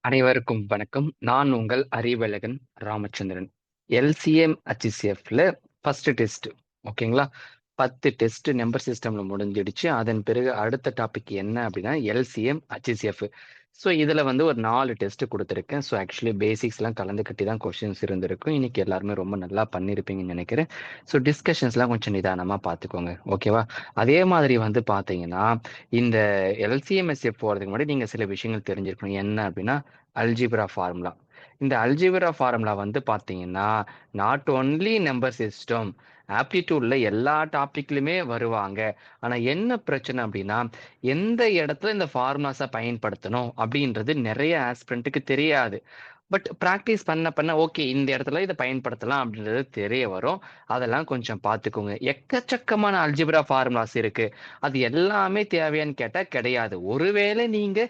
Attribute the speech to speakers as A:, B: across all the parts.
A: அனைவருக்கும் வணக்கம். நான் உங்கள் அறிவழகன் ராமச்சந்திரன். எல்சிஎம் HCFல ஃபர்ஸ்ட் டெஸ்ட். ஓகேங்களா? 10 டெஸ்ட் நம்பர் சிஸ்டம்ல முடிஞ்சிடுச்சு. அதன் பிறகு அடுத்த டாபிக் என்ன அப்படின்னா எல்சிஎம் HCF. ஸோ இதுல வந்து ஒரு 4 டெஸ்ட் கொடுத்துருக்கேன். ஸோ ஆக்சுவலி பேசிக்ஸ்லாம் கலந்துக்கட்டி தான் கொஸ்டின்ஸ் இருந்திருக்கும். இன்னைக்கு எல்லாருமே ரொம்ப நல்லா பண்ணியிருப்பீங்கன்னு நினைக்கிறேன். ஸோ டிஸ்கஷன்ஸ்லாம் கொஞ்சம் நிதானமா பார்த்துக்கோங்க. ஓகேவா? அதே மாதிரி வந்து பார்த்தீங்கன்னா இந்த எல்சிஎம்எஸ்எஃப் போகிறதுக்கு முன்னாடி நீங்கள் சில விஷயங்கள் தெரிஞ்சிருக்கணும். என்ன அப்படின்னா அல்ஜிப்ரா ஃபார்முலா. இந்த அல்ஜிப்ரா ஃபார்முலா வந்து பார்த்தீங்கன்னா நாட் ஒன்லி நம்பர் சிஸ்டம், ஆப்டிடியூட்ல எல்லா டாபிக்லையுமே வருவாங்க. ஆனால் என்ன பிரச்சனை அப்படின்னா எந்த இடத்துல இந்த ஃபார்முலாஸை பயன்படுத்தணும் அப்படின்றது நிறைய ஆஸ்பிரண்ட்டுக்கு தெரியாது. பட் ப்ராக்டிஸ் பண்ண பண்ண ஓகே இந்த இடத்துல இதை பயன்படுத்தலாம் அப்படின்றது தெரிய வரும். அதெல்லாம் கொஞ்சம் பார்த்துக்கோங்க. எக்கச்சக்கமான அல்ஜிப்ரா ஃபார்முலாஸ் இருக்கு. அது எல்லாமே தேவையான்னு கேட்டா கிடையாது. ஒருவேளை நீங்க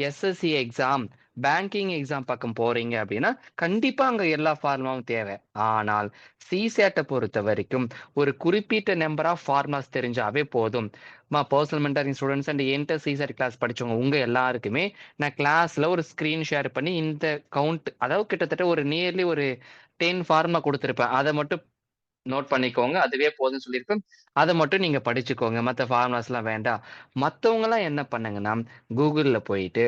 A: எஸ்எஸ்சி எக்ஸாம், பேங்கிங் எக்ஸாம் பக்கம் போறீங்க அப்படின்னா கண்டிப்பா அங்க எல்லா ஃபார்முலாவும் தேவை. ஆனால் சிசேட்டை பொறுத்த வரைக்கும் ஒரு குறிப்பிட்ட நம்பர் ஆஃப் ஃபார்முலாஸ் தெரிஞ்சாவே போதும். Personal mentoring students and enter CSAT class படிச்சவங்க உங்க எல்லாருக்குமே நான் கிளாஸ்ல ஒரு ஸ்கிரீன் ஷேர் பண்ணி இந்த கவுண்ட், அதாவது கிட்டத்தட்ட ஒரு நியர்லி ஒரு 10 ஃபார்முலா கொடுத்துருப்பேன். அதை மட்டும் நோட் பண்ணிக்கோங்க. அதுவே போதும்னு சொல்லியிருப்பேன். அதை மட்டும் நீங்க படிச்சுக்கோங்க. மற்ற ஃபார்முலாஸ் எல்லாம் வேண்டாம். மத்தவங்க எல்லாம் என்ன பண்ணுங்கன்னா கூகுள்ல போயிட்டு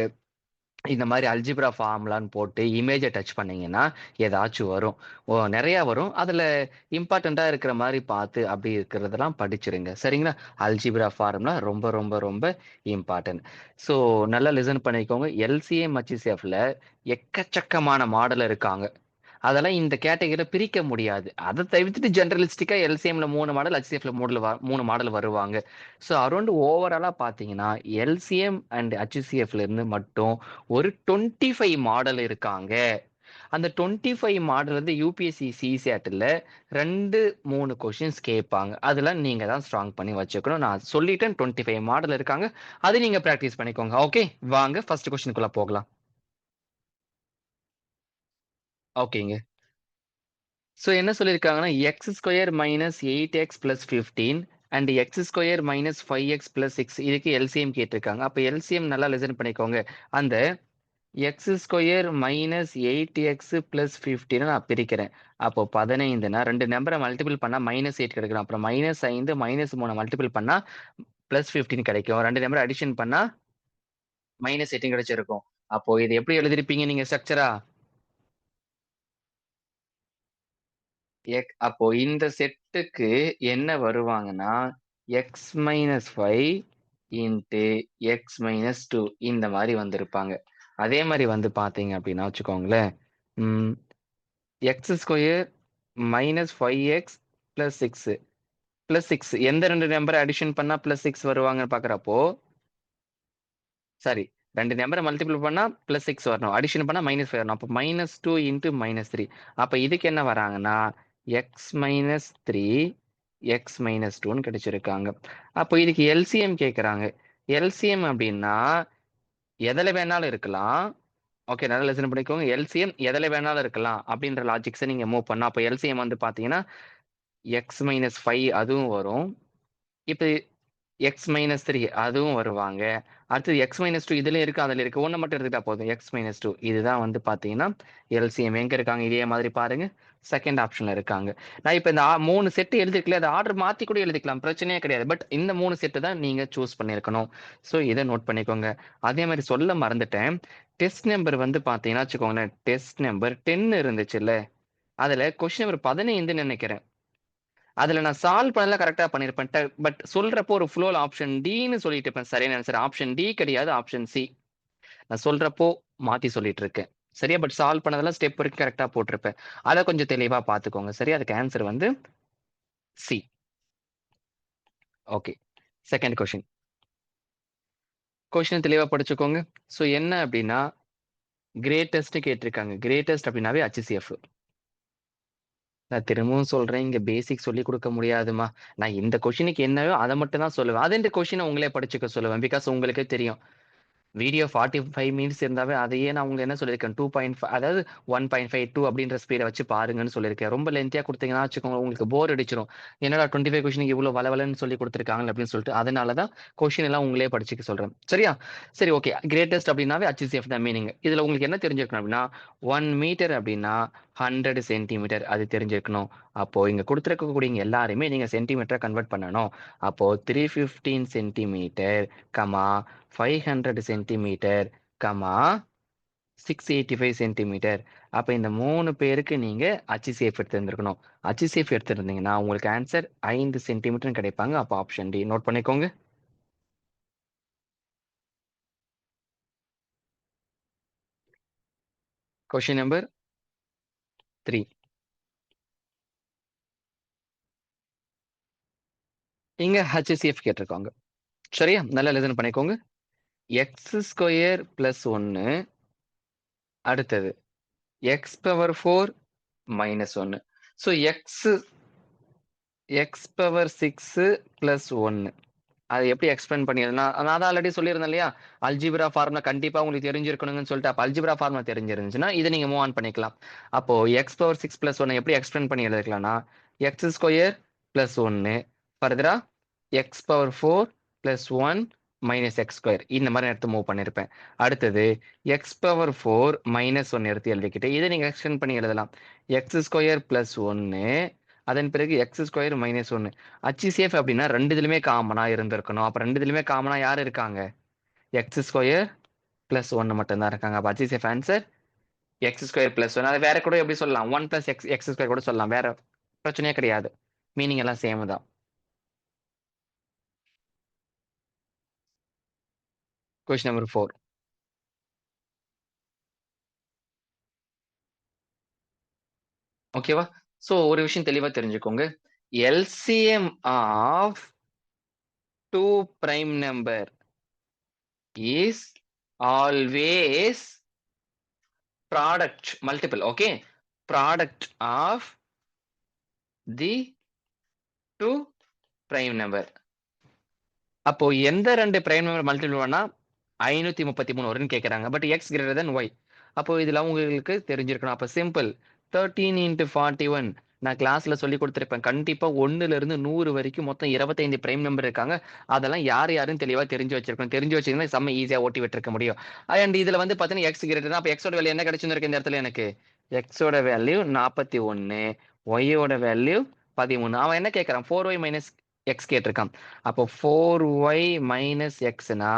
A: இந்த மாதிரி அல்ஜிப்ரா ஃபார்முலான்னு போட்டு இமேஜை டச் பண்ணீங்கன்னா ஏதாச்சும் வரும். நிறைய வரும். அதுல இம்பார்ட்டண்டா இருக்கிற மாதிரி பார்த்து அப்படி இருக்கிறதெல்லாம் படிச்சிருங்க. சரிங்களா? அல்ஜிப்ரா ஃபார்முலா ரொம்ப ரொம்ப ரொம்ப இம்பார்ட்டன்ட். ஸோ நல்லா லிசன் பண்ணிக்கோங்க. எல்சிஎம் HCFல எக்கச்சக்கமான மாடல் இருக்காங்க. அதெல்லாம் இந்த கேட்டகரியில பிரிக்க முடியாது. அதை தவிர்த்துட்டு ஜெனரலிஸ்டிக்கா எல்சிஎம்ல 3 மாடல், HCFல 3 மாடல் வருவாங்க. ஸோ அரௌண்ட் ஓவராலா பார்த்தீங்கன்னா எல்சிஎம் அண்ட் HCFல இருந்து மட்டும் ஒரு 25 மாடல் இருக்காங்க. அந்த 25 மாடல் வந்து யூபிஎஸ்சி சிசேட்ல 2, 3 கொஸ்டின்ஸ் கேட்பாங்க. அதெல்லாம் நீங்க தான் ஸ்ட்ராங் பண்ணி வச்சுக்கணும். நான் சொல்லிட்டேன் 25 மாடல் இருக்காங்க. அது நீங்க பிராக்டிஸ் பண்ணிக்கோங்க. ஓகே, வாங்க ஃபர்ஸ்ட் கொஸ்டினுக்குள்ள போகலாம். ஓகேங்க. ஸோ என்ன சொல்லியிருக்காங்கன்னா X square minus 8x plus 15 and X square minus 5x plus 6 இதுக்கு எல்சிஎம் கேட்டிருக்காங்க. அப்போ எல்சிஎம் நல்லா லிசன் பண்ணிக்கோங்க. அந்த X square minus 8x plus 15 நான் பிரிக்கிறேன். அப்போ 15னா ரெண்டு நம்பரை மல்டிபிள் பண்ணா -8 கிடைக்கும். அப்புறம் -5 -3 மல்டிபிள் பண்ணா +15 கிடைக்கும். ரெண்டு நம்பர் அடிஷன் பண்ணா -18 கிடைச்சிருக்கும். அப்போ இது எப்படி எழுதிருப்பீங்க நீங்க ஸ்ட்ரக்சரா? அப்போ இந்த செட்டுக்கு என்ன வருவாங்கன்னா x-5 இன்ட்டு x-2 இந்த மாதிரி வந்திருப்பாங்க. அதே மாதிரி வந்து பாத்தீங்க அப்படின்னா வச்சுக்கோங்களேன், X square -5x plus 6 plus 6 எந்த ரெண்டு நம்பரை அடிஷன் பண்ணா +6 வருவாங்கன்னு பாக்குறப்போ, சாரி, ரெண்டு நம்பரை மல்டிபிள் பண்ணா +6 வரணும், அடிஷன் பண்ணா -5 வரணும். அப்போ -2 இன்ட்டு -3. அப்ப இதுக்கு என்ன வராங்கன்னா x-3 x-2ன்னு கிடைச்சிருக்காங்க. அப்போ இதுக்கு எல்சிஎம் கேக்குறாங்க. எல்சிஎம் அப்படின்னா எதுல வேணாலும் இருக்கலாம். ஓகே, நல்லா லிசன் பண்ணிக்கோங்க. எல்சிஎம் எதுல வேணாலும் இருக்கலாம் அப்படின்ற லாஜிக்ஸை நீங்க மூவ் பண்ணா அப்போ எல்சிஎம் வந்து பாத்தீங்கன்னா x-5 அதுவும் வரும். இப்ப x-3 அதுவும் வருவாங்க. அடுத்தது x-2 இதுலயும் இருக்கு, அதுல இருக்கு. ஒண்ணு மட்டும் எடுத்துக்கிட்டா போதும். x-2 இதுதான் வந்து பாத்தீங்கன்னா எல்சிஎம். எங்க இருக்காங்க இதே மாதிரி பாருங்க, செகண்ட் ஆப்ஷன்ல இருக்காங்க. நான் இப்ப இந்த 3 செட் எழுதிருக்கல, அது ஆர்டர் மாத்தி கூட எழுதிக்கலாம், பிரச்சனையே கிடையாது. பட் இந்த 3 செட்டு தான் நீங்க சூஸ் பண்ணிருக்கணும். சோ இதை நோட் பண்ணிக்கோங்க. அதே மாதிரி சொல்ல மறந்துட்டேன். டெஸ்ட் நம்பர் வந்து பாத்தீங்கன்னா வச்சுக்கோங்களேன், டெஸ்ட் நம்பர் 10 இருந்துச்சுல்ல, அதுல கொஸ்டின் நம்பர் 15 நினைக்கிறேன். அதுல நான் சால்வ் பண்ணல கரெக்டா பண்ணிருப்பேன். பட் சொல்றப்போ ஒரு ஃப்ளோல ஆப்ஷன் டின்னு சொல்லிட்டு இருப்பேன். சரியான ஆன்சர் ஆப்ஷன் டி கிடையாது, ஆப்ஷன் சி. நான் சொல்றப்போ மாத்தி சொல்லிட்டு இருக்கேன். சரியா? பட் சால்வ் பண்ணதெல்லாம் ஸ்டெப் வரைக்கும் கரெக்டா போட்டிருப்பேன். அத கொஞ்சம் தெளிவா பாத்துக்கோங்க. சரியா? அதுக்கு ஆன்சர் வந்து C. Okay. Second question. Question தெளிவா படிச்சுக்கோங்க. சோ என்ன அப்படின்னா கிரேட்டஸ்ட் கேட்டிருக்காங்க. கிரேட்டஸ்ட் அப்படின்னாவே HCF. நான் திரும்பவும் சொல்றேன், இங்க பேசிக் சொல்லிக் கொடுக்க முடியாதுமா. நான் இந்த கொஸ்டினுக்கு என்னவோ அதை மட்டும் தான் சொல்லுவேன். அது இந்த கொஸ்டினை உங்களே படிச்சுக்க சொல்லுவேன். பிகாஸ் உங்களுக்கே தெரியும். வீடியோ 45 மினிட்ஸ் இருந்தாவே அதையே நான் உங்களுக்கு என்ன சொல்லியிருக்கேன் 2.5 அதாவது 1.52 அப்படின்ற ஸ்பீடை வச்சு பாருங்கன்னு சொல்லியிருக்கேன். ரொம்ப லென்த்தியா கொடுத்தீங்கன்னா வச்சுக்கோங்க உங்களுக்கு போர் அடிச்சிடும். என்னடா 25 கொஸ்டினுக்கு இவ்வளவு வளவலன்னு சொல்லி கொடுத்துருக்காங்க அப்படின்னு சொல்லிட்டு அதனால தான் கொஸ்டின் எல்லாம் உங்களே படிச்சுக்க சொல்றேன். சரியா? சரி ஓகே. கிரேட்டஸ்ட் அப்படின்னாவே HCF தான் மீனிங். இதுல உங்களுக்கு என்ன தெரிஞ்சிருக்கணும் அப்படின்னா 1 மீட்டர் அப்படின்னா 100 சென்டிமீட்டர் அது தெரிஞ்சிருக்கணும். அப்போ இங்க கொடுத்துருக்கக்கூடிய எல்லாருமே நீங்க சென்டிமீட்டரை கன்வெர்ட் பண்ணணும். அப்போ 315 centimetre comma 500 centimetre comma 685 centimetre. அப்ப இந்த 3 பேருக்கு நீங்க HCF எடுத்திருந்திருக்கணும். HCF எடுத்திருந்தீங்கன்னா உங்களுக்கு ஆன்சர் 5 சென்டிமீட்டர் கிடைப்பாங்க. அப்ப ஆப்ஷன் டி நோட் பண்ணிக்கோங்க. Question number 3. இங்க HCF கேட்டிருக்காங்க. சரியா? நல்லா லிசன் பண்ணிக்கோங்க. எக்ஸ் ஸ்கொயர் பிளஸ் 1 அடுத்தது X power 4 minus 1. So X power 6 plus 1 அது எப்படி எக்ஸ்பிளைன் பண்ணிடுதுன்னா நான் தான் ஆல்ரெடி சொல்லியிருந்தேன் இல்லையா அல்ஜிப்ரா ஃபார்முலா கண்டிப்பா உங்களுக்கு தெரிஞ்சிருக்கணும்னு சொல்லிட்டு அப்போ அல்ஜிப்ரா ஃபார்முலா தெரிஞ்சிருந்துச்சுன்னா இதை நீங்க மூவ் ஆன் பண்ணிக்கலாம். அப்போ எக்ஸ் பவர் 6 பிளஸ் 1 எப்படி எக்ஸ்பிளைன் பண்ணி எழுதிக்கலாம்னா எக்ஸ் ஸ்கொயர் பிளஸ் 1 ஃபர்தரா x power 4 plus 1 minus x square இந்த மாதிரி எடுத்து மூவ் பண்ணியிருப்பேன். அடுத்தது எக்ஸ் பவர் 4 மைனஸ் 1 எடுத்து எழுதிக்கிட்டு இதை நீங்க எக்ஸ்டெண்ட் பண்ணி எழுதலாம். எக்ஸ் ஸ்கொயர் பிளஸ் 1 அதன் பிறகு எக்ஸ் ஸ்கொயர் மைனஸ் 1. HCF அப்படின்னா ரெண்டு இதுலயுமே காமனா இருந்திருக்கணும். அப்ப ரெண்டு இதுலயுமே காமனா யார் இருக்காங்க? எக்ஸ் ஸ்கொயர் பிளஸ் 1 மட்டும் தான் இருக்காங்க. அப்ப HCF answer X square plus 1. அது வேற கூட எப்படி சொல்லலாம் 1 பிளஸ் எக்ஸ் எக்ஸ் ஸ்கொயர் கூட சொல்லலாம். வேற பிரச்சனையே கிடையாது. மீனிங் எல்லாம் சேம் தான். Question number 4. ஓகேவா? சோ ஒரு விஷயம் தெளிவா தெரிஞ்சுக்கோங்க. LCM of 2 prime number is always product multiple. Okay, product of the 2 prime number. அப்போ எந்த ரெண்டு பிரைம் நம்பர் மல்டிபிள் பண்ணா 533 வரும்னு கேட்கறாங்க. But X greater then Y. அப்போ இதுல உங்களுக்கு தெரிஞ்சிருக்கணும். அப்ப சிம்பிள் 13 இன்ட்டு 41 நான் கிளாஸ்ல சொல்லி கொடுத்திருப்பேன். கண்டிப்பா 1ல இருந்து 100 வரைக்கும் மொத்தம் 25 பிரைம் நம்பர் இருக்காங்க. அதெல்லாம் யார் யாருன்னு தெளிவா தெரிஞ்சு வச்சிருக்கணும். தெரிஞ்சு வச்சிருந்தா செம்ம ஈஸியா ஓட்டி விட்டுருக்க முடியும். அண்ட் இதுல வந்து பாத்தீங்கன்னா எக்ஸ் கிரேட்டர் அப்ப எக்ஸோட வேல்யூ என்ன கிடைச்சிருக்கு இந்த இடத்துல எனக்கு எக்ஸோட வேல்யூ 41 ஒய்யோட வேல்யூ 13. அவன் என்ன கேட்கறான் 4y மைனஸ் எக்ஸ் கேட்டிருக்கான். அப்போ 4y மைனஸ் எக்ஸ்னா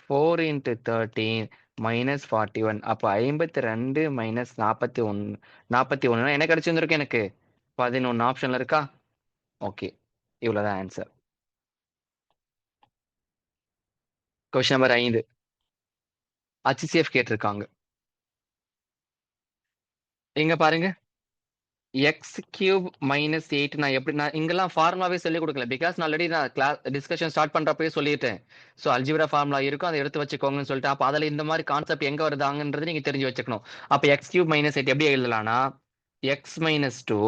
A: 4 இன்ட்டு 13 மைனஸ் 41. அப்போ 52 மைனஸ் 41 என்ன கிடைச்சிருந்திருக்கு எனக்கு 11 ஆப்ஷன்ல இருக்கா? ஓகே, இவ்வளவுதான் ஆன்சர். Question number 5. HCF கேட்டிருக்காங்க. இங்க பாருங்க எக்ஸ் கியூப் மைனஸ் 8 நான் எப்படி நான் இங்கெல்லாம் ஃபார்முலாவே சொல்லி கொடுக்கல. பிகாஸ் நான் ஆல்ரெடி நான் கிளாஸ் டிஸ்கஷன் ஸ்டார்ட் பண்றப்பவே சொல்லிட்டேன். ஸோ அல்ஜிப்ரா ஃபார்முலா இருக்கும் அதை எடுத்து வச்சுக்கோங்கன்னு சொல்லிட்டு அப்போ அதில் இந்த மாதிரி கான்செப்ட் எங்க வருதாங்கன்றது நீங்க தெரிஞ்சு வச்சுக்கணும். அப்போ எக்ஸ் கியூப் மைனஸ் 8 எப்படி எழுதலாம்னா x minus 2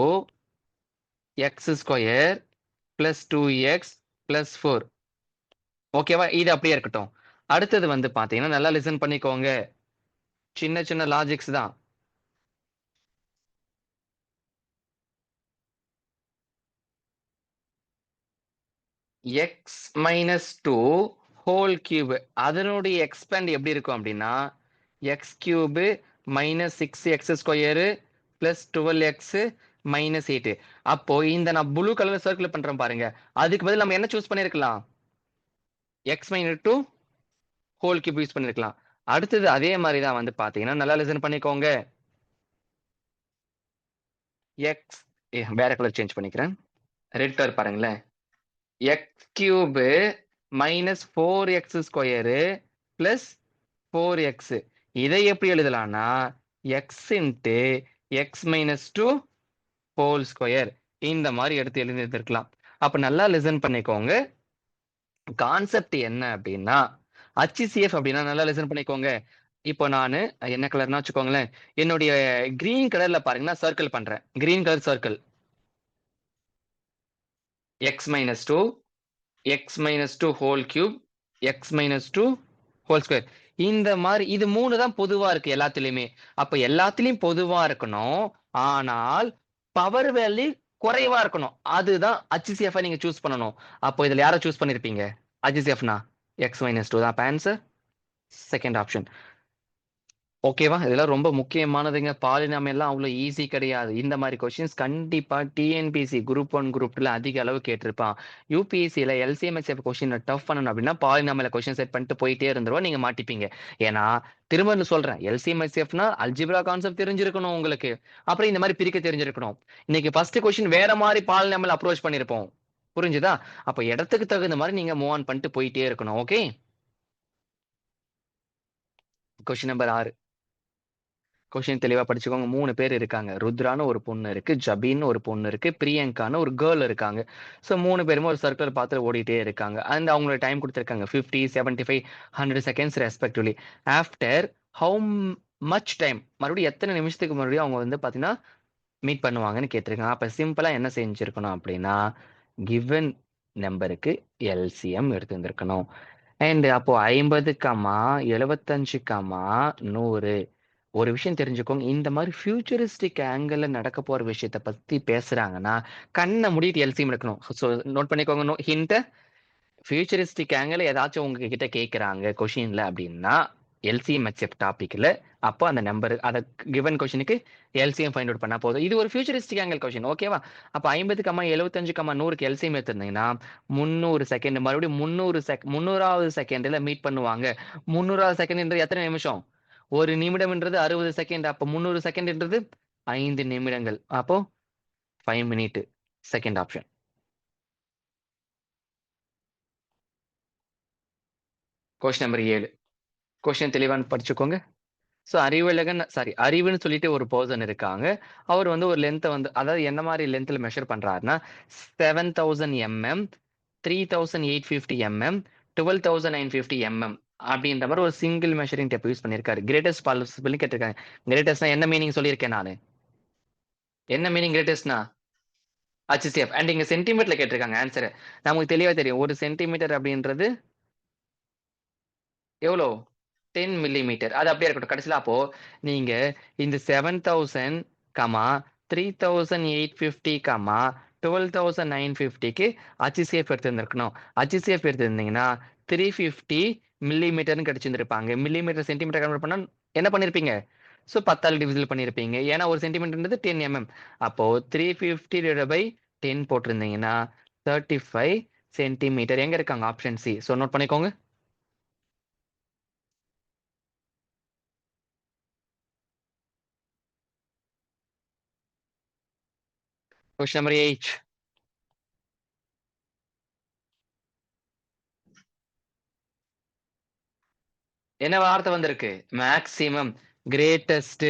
A: x square plus 2x plus 4. ஓகேவா? இது அப்படியே இருக்கட்டும். அடுத்தது வந்து பாத்தீங்கன்னா நல்லா லிசன் பண்ணிக்கோங்க. சின்ன சின்ன லாஜிக்ஸ் தான். எக்ஸ் மைனஸ் 2 ஹோல் கியூப் அதனுடைய எக்ஸ்பேண்ட் எப்படி இருக்கும் அப்படின்னா X cube minus 6x square plus 12x minus 8. அப்போ இந்த நான் ப்ளூ கலர்ல சர்க்கிள் பண்றேன் பாருங்க. அதுக்கு பதில் நம்ம என்ன சூஸ் பண்ணிருக்கலாம் X minus 2 whole cube use பண்ணிருக்கலாம். அடுத்தது அதே மாதிரி தான் வந்து பாத்தீங்கன்னா நல்லா லிசன் பண்ணிக்கோங்க. எக்ஸ் வேற கலர் சேஞ்ச் பண்ணிக்கிறேன். ரெட் கலர் பாருங்களேன். X cube minus 4x square plus 4x. இதை எப்படி எழுதலாம்னா x into x minus 2 whole square இந்த மாதிரி எடுத்து எழுதிருக்கலாம். அப்ப நல்லா லிசன் பண்ணிக்கோங்க. கான்செப்ட் என்ன அப்படின்னா HCF அப்படின்னா நல்லா லிசன் பண்ணிக்கோங்க. இப்போ நானு என்ன கலர்னா வச்சுக்கோங்களேன் என்னுடைய கிரீன் கலர்ல பாருங்கன்னா சர்க்கிள் பண்றேன். Green colour circle X minus 2 X minus 2 whole cube X minus 2 whole square. இந்த மாதிரி இது 3 தான் பொதுவா இருக்கு எல்லாத்துலயுமே. அப்ப எல்லாத்துலயும் பொதுவா இருக்கணும். ஆனால் பவர் வேல்யூ குறைவா இருக்கணும். அதுதான் HCF நீங்க சூஸ் பண்ணணும். அப்போ இதுல யார சூஸ் பண்ணிருப்பீங்க? HCFனா X-2 தான். அப்ப ஆன்சர் செகண்ட் ஆப்ஷன். ஓகேவா? இதெல்லாம் ரொம்ப முக்கியமானதுங்க. பாலினாமியல்லாம் அவ்வளோ ஈஸி கிடையாது. இந்த மாரி கொஸ்டின்ஸ் கண்டிப்பா டிஎன்பிஎஸ்சி குரூப் 1, குரூப் 2ல அதிக அளவு கேட்டிருப்பான். யுபிஎஸ்சில எல்சிஎம், எச்எஃப் கொஸ்டின டஃப் பண்ணணும் அப்படின்னா, பாலினாமியல கொஸ்டின் செட் பண்ணிட்டு போயிட்டே இருந்துருவா. நீங்க மாட்டிப்பீங்க. ஏன்னா, திரும்ப சொல்றேன். எல்சிஎம், எச்எஃப்னா அல்ஜிப்ரா கான்செப்ட் தெரிஞ்சிருக்கணும் உங்களுக்கு. அப்புறம் இந்த மாரி பிரிக்க தெரிஞ்சிருக்கணும். இன்னைக்கு ஃபர்ஸ்ட் கொஸ்டின் வேற மாரி பாலினாமியல் அப்ரோச் பண்ணியிருப்போம். புரிஞ்சுதா? அப்ப இடத்துக்கு தகுந்த மாரி நீங்க மூவ் ஆன் பண்ணிட்டு போயிட்டே இருக்கணும். ஓகே? Question number 6. கொஸ்டின் தெளிவா படிச்சுக்கோங்க. 3 பேர் இருக்காங்க. ருத்ரான்னு ஒரு பொண்ணு இருக்கு. ஜபீன்னு ஒரு பொண்ணு இருக்கு. பிரியங்கான்னு ஒரு கேர்ள் இருக்காங்க. ஸோ 3 பேருமே ஒரு சர்க்குலர் பாத்துல ஓடிட்டே இருக்காங்க. அண்ட் அவங்களோட டைம் குடுத்திருக்காங்க. 50, 75, 100 seconds respectively. After how much time மறுபடியும் எத்தன நிமிஷத்துக்கு மறுபடியும் அவங்க வந்து பாத்தீங்கன்னா, மீட் பண்ணுவாங்கன்னு கேட்டிருக்காங்க. அப்ப சிம்பிளா என்ன செஞ்சிருக்கணும் அப்படின்னா, கிவன் நம்பருக்கு எல்சிஎம் எடுத்திருந்திருக்கணும். அண்ட் அப்போ 50, 75, 100. ஒரு விஷயம் தெரிஞ்சுக்கோங்க. இந்த மாரி ஃபியூச்சரிஸ்டிக் ஆங்கிள்ல நடக்க போற விஷயத்த பத்தி பேசுறாங்கன்னா, கண்ண மூடிட்டு எல்சிஎம் எடுக்கணும். சோ நோட் பண்ணிக்கோங்க. ஹிண்ட். ஃபியூச்சரிஸ்டிக் ஆங்கிள்ல ஏதாச்சும் உங்ககிட்ட கேட்கறாங்க கொஸ்டின்ல அப்படின்னா, எல்சிஎம் ஹெச்எஃப் டாபிக்ல அப்போ அந்த நம்பர் அத கிவன் கொஸ்டினுக்கு எல்சிஎம் ஃபைண்ட் அவுட் பண்ணா போதும். இது ஒரு ஃபியூச்சரிஸ்டிக் ஆங்கிள் கொஸ்டின். ஓகேவா? அப்ப 50, 75, 100க்கு எல்சிஎம் எடுத்திருந்தீங்கன்னா, 300 செகண்ட் மறுபடியும் 300வது செகண்ட்ல மீட் பண்ணுவாங்க. 300வது செகண்ட்ன்றது எத்தனை நிமிஷம்? 1 நிமிடம்ன்றது 60 செகண்ட். அப்ப 300 செகண்ட்ன்றது 5 நிமிடங்கள். அப்போ 5 minute. Second option. Question number 7. Question தெளிவா படிச்சுக்கோங்க. ஸோ அறிவழகன் சாரி அறிவுன்னு சொல்லிட்டு ஒரு பெர்சன் இருக்காங்க. அவர் வந்து ஒரு லென்த்த வந்து அதாவது என்ன மாரி லென்த்ல மெஷர் பண்றாருன்னா, 7000 mm, 3850 mm, 12950 mm அப்படின்ற மாரி ஒரு சிங்கிள் மெஷரிங் டேப் யூஸ் பண்ணியிருக்காரு. கிரேட்டஸ்ட் பாசிபிள்னு கேட்டிருக்காங்க. கிரேட்டஸ்ட்னா என்ன மீனிங் சொல்லியிருக்கேன் நானு? என்ன மீனிங் கிரேட்டஸ்ட்னா? HCF. அண்ட் இங்க சென்டிமீட்டர்ல கேட்டிருக்காங்க ஆன்ஸர. நமக்கு தெளிவா தெரியும். 1 சென்டிமீட்டர் அப்படின்றது எவ்வளோ? 10 மில்லிமீட்டர். அது அப்படியே இருக்கட்டும். கடைசில அப்போ நீங்க இந்த 7000, 3850, 12950க்கு HCF எடுத்திருந்திருக்கணும். HCF எடுத்திருந்தீங்கன்னா 350 மில்லிமீட்டர்ன்னு கிடைச்சிருந்திருப்பாங்க. மில்லிமீட்டர் சென்டிமீட்டர் கன்வெர்ட் பண்ணா என்ன பண்ணியிருப்பீங்க? ஸோ 10ஆல டிவிசில் பண்ணியிருப்பீங்க. ஏன்னா ஒரு சென்டிமீட்டர்ன்றது 10 mm. அப்போ 350/10 போட்டிருந்தீங்கன்னா 35 சென்டிமீட்டர். எங்க இருக்காங்க? Option C. ஸோ நோட் பண்ணிக்கோங்க. Question number 8. என்ன வார்த்தை வந்திருக்கு? மேக்ஸிமம், கிரேட்டஸ்ட்,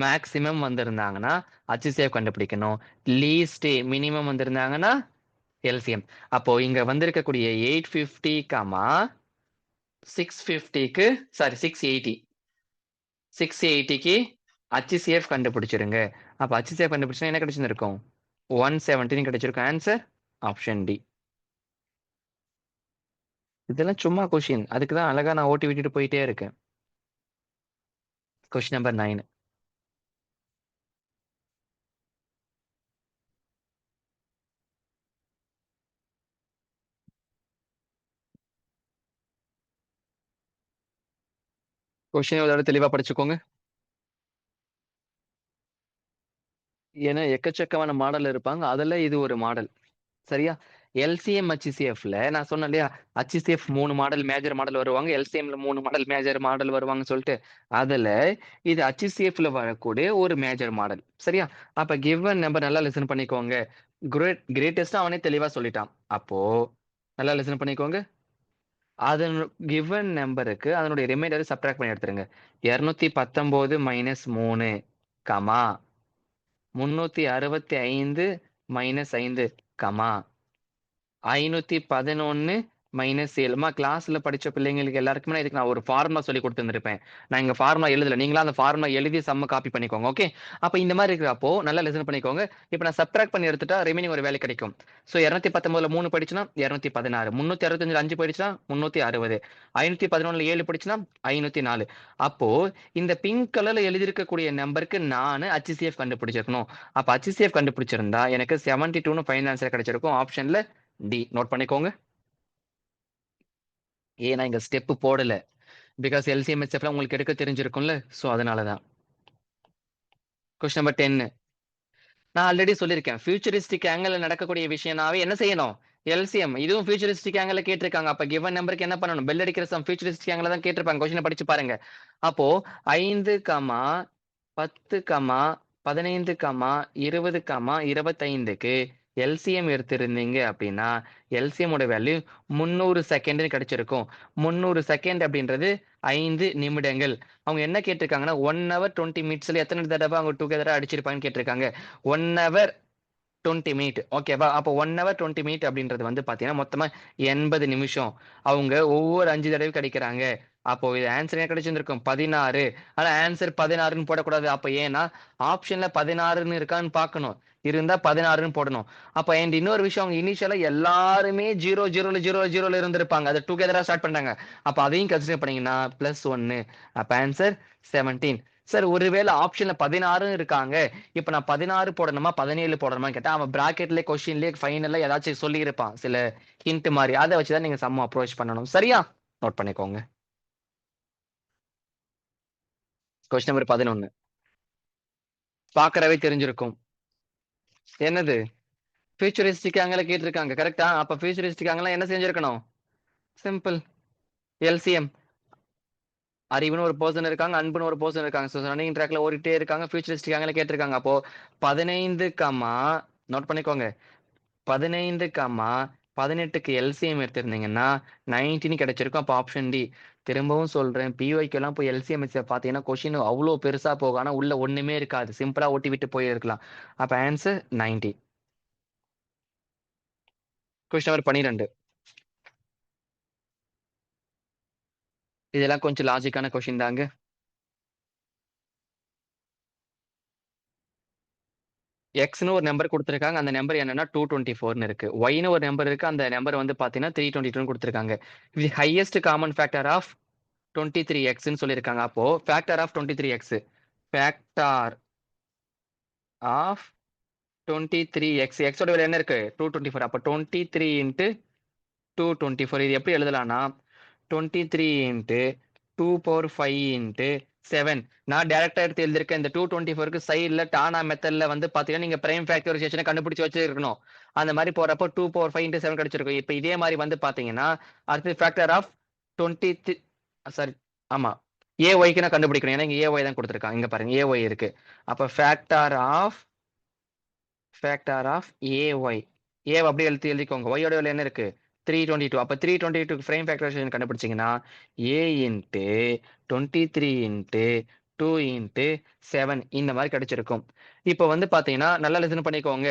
A: மேக்ஸிமம் வந்திருந்தாங்கன்னா HCF கண்டுபிடிக்கணும். லீஸ்ட், மினிமம் வந்திருந்தாங்கன்னா எல்சிஎம். அப்போ இங்க வந்திருக்கக்கூடிய 850, 650க்கு சாரி 680. 680க்கு HCF கண்டுபிடிச்சிருங்க. அப்ப HCF கண்டுபிடிச்சா என்ன கிடைச்சிருக்கும்? 117 கிடைச்சிருக்கும். Answer option D. இதெல்லாம் சும்மா கொஸ்டின். அதுக்கு தான் அழகா நான் ஓட்டி விட்டுட்டு போயிட்டே இருக்கேன். Question number 9. கொஸ்டின் ஒரு தடவை தெளிவா படிச்சுக்கோங்க. ஏன்னா எக்கச்சக்கமான மாடல் இருப்பாங்க. அதுல இது ஒரு மாடல். சரியா? எல்சிஎம், HCFல நான் சொன்னேன் இல்லையா? HCF 3 மாடல், மேஜர் மாடல் வருவாங்க. எல்சிஎம்ல 3 மாடல், மேஜர் மாடல் வருவாங்கன்னு சொல்லிட்டு. அதுல இது HCFல வரக்கூடிய ஒரு மேஜர் மாடல். சரியா? அப்ப கிவன் நம்பர் நல்லா லிசன் பண்ணிக்கோங்க. கிரேட்டஸ்ட் அவனே தெளிவா சொல்லிட்டான். அப்போ நல்லா லிசன் பண்ணிக்கோங்க. அதன் கிவன் நம்பருக்கு அதனுடைய ரிமைண்டரை சப்ட்ராக்ட் பண்ணி எடுத்துருங்க. 219 மைனஸ் 3, 365 மைனஸ் 5, 511 -7 கிளாஸ்ல படிச்ச பிள்ளைங்களுக்கு எல்லாருக்குமே இதுக்கு நான் ஒரு ஃபார்முலா சொல்லி கொடுத்துருப்பேன். நான் இங்க ஃபார்முலா எழுதல. நீங்களா அந்த ஃபார்முலா எழுதி சம்ம காப்பி பண்ணிக்கோங்க. ஓகே. அப்ப இந்த மாதிரி இருக்கிறப்போ நல்லா லிசன் பண்ணிக்கோங்க. இப்ப நான் சப்ட்ராக்ட் பண்ணி எடுத்துட்டா ரிமைனிங் ஒரு வேலை கிடைக்கும். சோ 219ல 3 படிச்சுனா 216, 365ல 5 படிச்சுனா 360, 511ல 7 படிச்சுனா 504. அப்போ இந்த பிங்க் கலர்ல எழுதியிருக்கக்கூடிய நம்பருக்கு நானு HCF கண்டுபிடிச்சிருக்கணும். அப்ப HCF கண்டுபிடிச்சிருந்தா எனக்கு 72ன்னு ஃபைனல் ஆன்சர் கிடைச்சிருக்கும். ஆப்ஷன்ல டி. நோட் பண்ணிக்கோங்க. ஏன்னா இங்க ஸ்டெப் போடல. பிகாஸ் எல்சிஎம், ஹெச்எஃப்லாம் உங்களுக்கு எடுக்க தெரிஞ்சிருக்கும்ல. சோ அதனால தான். Question number 10. நான் ஆல்ரெடி சொல்லியிருக்கேன். ஃபியூச்சரிஸ்டிக் ஆங்கிள்ல நடக்கக்கூடிய விஷயம்னாவே என்ன செய்யணும்? எல்சிஎம். இதுவும் ஃபியூச்சரிஸ்டிக் ஆங்கிள்ல கேட்டிருக்காங்க. அப்ப கிவன் நம்பருக்கு என்ன பண்ணணும்? பெல் அடிக்கிற சம் ஃபியூச்சரிஸ்டிக் ஆங்கிள்ல தான் கேட்டிருப்பாங்க. கொஸ்டின படிச்சு பாருங்க. அப்போ 5, 10, 15, 20, 25க்கு எல்சிஎம் எடுத்திருந்தீங்க அப்படின்னா எல்சிஎம் ஓட வேல்யூ 300 செகண்ட்னு கிடைச்சிருக்கும். 300 செகண்ட் அப்படின்றது 5 நிமிடங்கள். அவங்க என்ன கேட்டிருக்காங்கன்னா 1 ஹவர் 20 மினிட்ஸ்ல எத்தனை தடவை அவங்க டுகெதரா அடிச்சிருப்பாங்கன்னு கேட்டிருக்காங்க. 1 ஹவர் 20 மினிட். ஓகேவா? அப்போ 1 ஹவர் 20 மினிட் அப்படின்றது வந்து பார்த்தீங்கன்னா, மொத்தமா 80 நிமிஷம். அவங்க ஒவ்வொரு 5 தடவைக்கு அடிக்கிறாங்க. அப்போ இது ஆன்சர் என்ன கிடைச்சிருந்திருக்கும்? 16. ஆனா ஆன்சர் 16ன்னு போடக்கூடாது. அப்ப ஏன்னா, ஆப்ஷன்ல 16ன்னு இருக்கான்னு பார்க்கணும். இருந்தா 16ன்னு போடணும். அப்ப அண்ட் இன்னொரு விஷயம் அவங்க இனிஷியலா எல்லாருமே 0, 0ல 0, 0ல இருந்திருப்பாங்க. அத டுகெதரா ஸ்டார்ட் பண்ணாங்க. அப்ப அதையும் கன்சிடர் பண்ணீங்கன்னா +1. அப்ப ஆன்சர் 17. சார் ஒருவேளை ஆப்ஷன்ல 16 இருக்காங்க. இப்ப நான் 16 போடணுமா? 17 போடணுமான்னு கேட்டா, அவன் பிராக்கெட்லயே கொஸ்டின்லயே ஃபைனலா ஏதாச்சும் சொல்லியிருப்பான். சில ஹிண்ட் மாரி. அத வச்சு தான் நீங்க சம் அப்ரோச் பண்ணணும். சரியா? நோட் பண்ணிக்கோங்க. Question number 11. பார்க்கறவே தெரிஞ்சிருக்கும். என்னது? ஃபியூச்சரிஸ்டிக் ஆங்கிள்ல கேட்டிருக்காங்க. கரெக்ட்டா? அப்ப ஃபியூச்சரிஸ்டிக் ஆங்கிள்ல என்ன செஞ்சிருக்கணும்? சிம்பிள். எல்சிஎம். அறிவுன்னு ஒரு பெர்சன் இருக்காங்க. அன்புன்னு ஒரு பெர்சன் இருக்காங்க. சோ ரன்னிங் ட்ராக்ல ஓடிட்டே இருக்காங்க. ஃபியூச்சரிஸ்டிக் ஆங்கிள்ல கேட்டிருக்காங்க. அப்போ 15, நோட் பண்ணிக்கோங்க. 15, 18க்கு எல்சிஎம் எடுத்திருந்தீங்கன்னா 19 கிடைச்சிருக்கும். அப்ப ஆப்ஷன் டி. திரும்பவும் சொல்றேன். பிஒய்க்குலாம் போய் எல்சிஎம் ஹெச்எஃப் பார்த்தீங்கன்னா, கொஸ்டின் அவ்ளோ பெருசா போகும். ஆனா உள்ள ஒண்ணுமே இருக்காது. சிம்பிளா ஓட்டி விட்டு போயிருக்கலாம். அப்ப ஆன்சர் 90. Question number 12. இதெல்லாம் கொஞ்சம் லாஜிக்கான கொஸ்டின் தாங்க. எக்ஸ்ன்னு ஒரு நம்பர் குடுத்திருக்காங்க. அந்த நம்பர் என்னன்னா 224ன்னு இருக்கு. ஒய்ன்னு ஒரு நம்பர் இருக்கு. அந்த நம்பர் வந்து பார்த்தீங்கன்னா 322ன்னு குடுத்திருக்காங்க. The highest common factor of 23xன்னு சொல்லியிருக்காங்க. அப்போ factor of 23x. Factor of 23x. x ஓட வேல்யூ என்ன இருக்கு? 224. அப்ப 23 இன்டு 224. இது எப்படி எழுதலாம்னா 23 இன்டு 2 இன்டு 7. நான் டைரக்டா எடுத்து எழுதியிருக்கேன். இந்த 224க்கு சைடுல டானா மெத்தட்ல வந்து பாத்தீங்கன்னா நீங்க பிரைம் ஃபேக்டரைசேஷனை கண்டுபிடிச்சு வச்சிருக்கணும். அந்த மாதிரி போறப்போ 2 இன்டு 7 கிடைச்சிருக்கும். இப்ப இதே மாதிரி வந்து பாத்தீங்கன்னா அடுத்து ஃபேக்டர் ஆஃப் 23 சாரி ஆமா ஏஒய்க்கு நான் கண்டுபிடிக்கணும். ஏன்னா இங்க ஏஒய் தான் கொடுத்திருக்காங்க. இங்க பாருங்க ஏஒய் இருக்கு. அப்ப ஃபேக்டர் ஆஃப் ஏஒய். ஏவ அப்படியே எழுதிக்கோங்க. ஒய்யோட வேல்யூ என்ன இருக்கு? 322. அப்ப 322க்கு பிரைம் ஃபேக்டரைசேஷன் கண்டுபிடிச்சீங்கன்னா a இன்டு 23 இன்டு 2 இன்டு 7 இந்த மாதிரி கிடைச்சிருக்கும். இப்ப வந்து பாத்தீங்கன்னா நல்லா லிசன் பண்ணிக்கோங்க.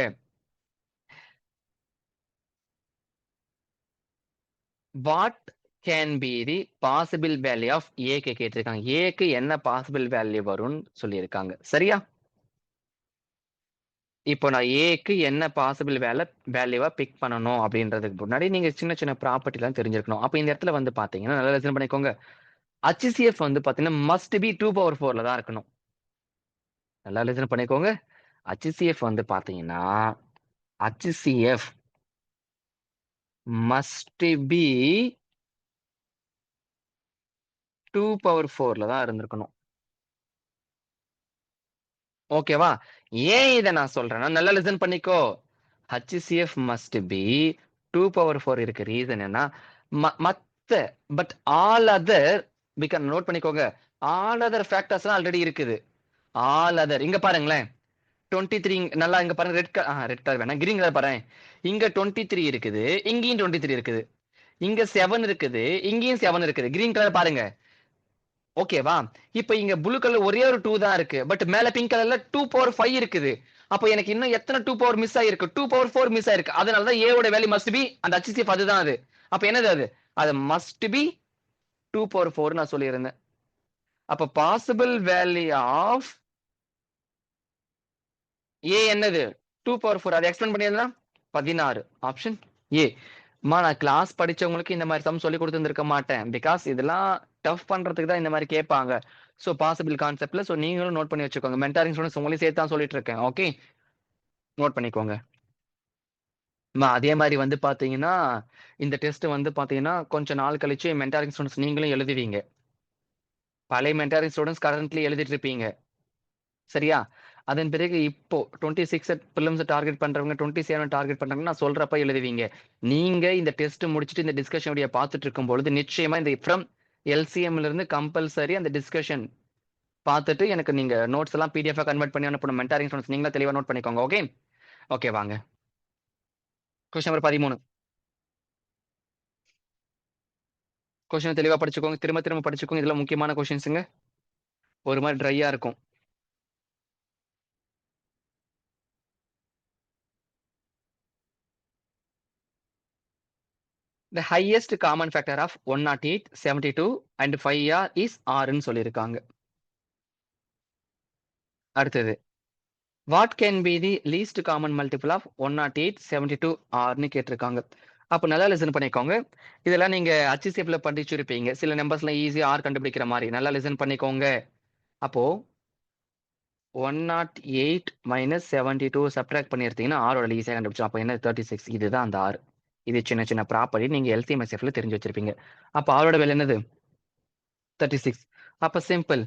A: What can be the possible value of ஏக்கு கேட்டிருக்காங்க. ஏக்கு என்ன பாசிபிள் வேல்யூ வரும்னு சொல்லியிருக்காங்க. சரியா? இப்போ நான் ஏக்கு என்ன பாசிபிள் வேல்யூவா பிக் பண்ணணும் அப்படின்றதுக்கு முன்னாடி நீங்க சின்ன சின்ன ப்ராப்பர்ட்டிலாம் தெரிஞ்சிருக்கணும். அப்ப இந்த இடத்துல வந்து பாத்தீங்கன்னா நல்லா லிசன் பண்ணிக்கோங்க. HCF வந்து பாத்தீங்கன்னா மஸ்ட் பி 2/4ல தான் இருக்கணும். நல்லா லிசன் பண்ணிக்கோங்க. HCF வந்து பாத்தீங்கன்னா HCF மஸ்ட் பி 2/4ல தான் இருந்திருக்கணும். ஓகேவா? ஏன் இத நான் சொல்றேன்னா, நல்லா லிசன் பண்ணிக்கோ. HCF மஸ்ட் பி 2/4 இருக்க ரீசன் என்ன? மத்த but all other we can note பண்ணிக்கோங்க. ஆல் அதர் ஃபேக்டர்ஸ்லாம் ஆல்ரெடி இருக்குது. ஆல் அதர் இங்க பாருங்களேன். 23 நல்லா இங்க பாருங்க ரெட் கலர் வேணாம். கிரீன் கலர் பாருங்க. இங்க 23 இருக்குது. இங்கேயும் 23 இருக்குது. இங்க 7 இருக்குது. இங்கேயும் 7 இருக்குது. கிரீன் கலர் பாருங்க. ஓகேவா? இப்ப இங்க ப்ளூ கலர் ஒரே ஒரு 2 தான் இருக்கு. பட் மேல பிங்க் கலர்ல 2/5 இருக்குது. அப்ப எனக்கு இன்னும் எத்தனை 2 பவர் மிஸ் ஆயிருக்கு? 2/4 மிஸ் ஆயிருக்கு. அதனால தான் A ஓட வேல்யூ மஸ்ட் பி அந்த HCF அதுதான் அது. அப்ப என்னது அது? அது மஸ்ட் பி 2/4 நான் சொல்லியிருந்தேன். அப்ப பாசிபிள் வேல்யூ ஆஃப் ஏ என்னது? 2/4. அதை எக்ஸ்பிளைன் பண்ணியிருந்தா 16. Option A. நான் கிளாஸ் படிச்சவங்களுக்கு இந்த மாதிரி சம் சொல்லி கொடுத்துருக்க மாட்டேன். பிகாஸ் இதெல்லாம் டஃப் பண்றதுக்கு தான் இந்த மாதிரி கேட்பாங்க. ஸோ பாசிபிள் கான்செப்ட்ல ஸோ நீங்களும் நோட் பண்ணி வச்சுக்கோங்க. மென்டாரிங் ஸ்டூடெண்ட்ஸ் உங்களையும் சேர்த்து தான் சொல்லிட்டு இருக்கேன். ஓகே, நோட் பண்ணிக்கோங்க. அதே மாதிரி வந்து பாத்தீங்கன்னா இந்த டெஸ்ட் வந்து பாத்தீங்கன்னா கொஞ்ச நாள் கழிச்சு மென்டாரிங் ஸ்டூடெண்ட்ஸ் நீங்களும் எழுதுவீங்க. பழைய மென்டாரிங் ஸ்டூடெண்ட்ஸ் கரண்ட்லி எழுதிட்டு இருப்பீங்க. சரியா? அதன் பிறகு இப்போ 26 பிலிம்ஸ் டார்கெட் பண்றவங்க 27 டார்கெட் பண்றாங்க நான் சொல்றப்ப எழுதுவீங்க. நீங்க இந்த டெஸ்ட் முடிச்சுட்டு இந்த டிஸ்கஷன் வீடியோ பார்த்துட்டு இருக்கும் பொழுது நிச்சயமா இந்த ஃப்ரம் எல்சிஎம்ல இருந்து கம்பல்சரி அந்த டிஸ்கஷன் பார்த்துட்டு எனக்கு நீங்க நோட்ஸ் எல்லாம் பிடிஎஃப் கன்வெர்ட் பண்ணி அனுப்பணும். மென்டாரிங் ஸ்டூடெண்ட்ஸ் நீங்களா தெளிவா நோட் பண்ணிக்கோங்க. ஓகே ஓகே வாங்க. Question number 13. கொஸ்டின் தெளிவா படிச்சுக்கோங்க. திரும்ப திரும்ப படிச்சுக்கோங்க. இதெல்லாம் முக்கியமான கொஸ்டின்ஸுங்க. ஒரு மாதிரி ட்ரையா இருக்கும். The highest common factor of 108, 72 and 5R is Rன்னு சொல்லியிருக்காங்க. அடுத்தது what can be the least common multiple of 108, 72 Rன்னு கேட்டிருக்காங்க. அப்போ நல்லா லிசன் பண்ணிக்கோங்க. இதெல்லாம் நீங்க HCFல படிச்சிருப்பீங்க. சில நம்பர்ஸ்லாம் ஈஸியா ஆர் கண்டுபிடிக்கிற மாதிரி. நல்லா லிசன் பண்ணிக்கோங்க. அப்போ 108 மைனஸ் 72 சப்ட்ராக்ட் பண்ணி எடுத்தீங்கன்னா ஆரோட ஈஸியாக கண்டுபிடிச்சோம். அப்போ என்ன 36. இதுதான் அந்த ஆர். இது சின்ன சின்ன ப்ராப்பர்ட்டி நீங்க எல்சிஎம் எஸ்எஃப்ல தெரிஞ்சு வச்சிருப்பீங்க. அப்போ ஆரோட வேலை என்னது? 36. அப்ப சிம்பிள்.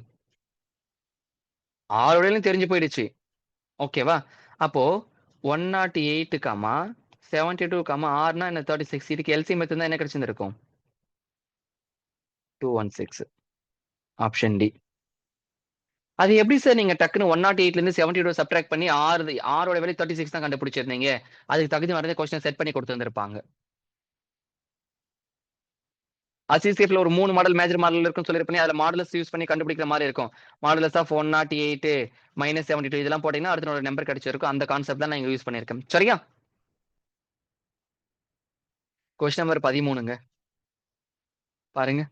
A: ஆரோடையும் தெரிஞ்சு போயிடுச்சு. ஓகேவா? அப்போ 108, 72, ஆர்னா என்ன 36. இதுக்கு எல்சிஎம் எடுத்தா என்ன கிடைச்சிருக்கும்? 216. Option D. அது எப்படி சார் நீங்க டக்குன்னு 108ல இருந்து 72 சப்ட்ராக்ட் பண்ணி ஆரோட வேல்யூ 36 தான் கண்டுபிடிச்சிருந்தீங்க? அதுக்கு தகுதி மாதிரி கொஸ்டின் செட் பண்ணி கொடுத்துருப்பாங்க. HCFல ஒரு 3 மாடல் மேஜர் மாடல் இருக்குன்னு சொல்லிருப்பேன். அதுல மாடல்ஸ் யூஸ் பண்ணி கண்டுபிடிக்கிற மாதிரி இருக்கும். மாடல்ஸ் ஆஃப் 108 மைனஸ் 72 இதெல்லாம் போட்டீங்கன்னா அடுத்த ஒரு நம்பர் கிடைச்சிருக்கும். அந்த கான்செப்ட் தான் நான் யூஸ் பண்ணிருக்கேன். சரியா? கொஸ்டின் நம்பர் 13ங்க. பாருங்க.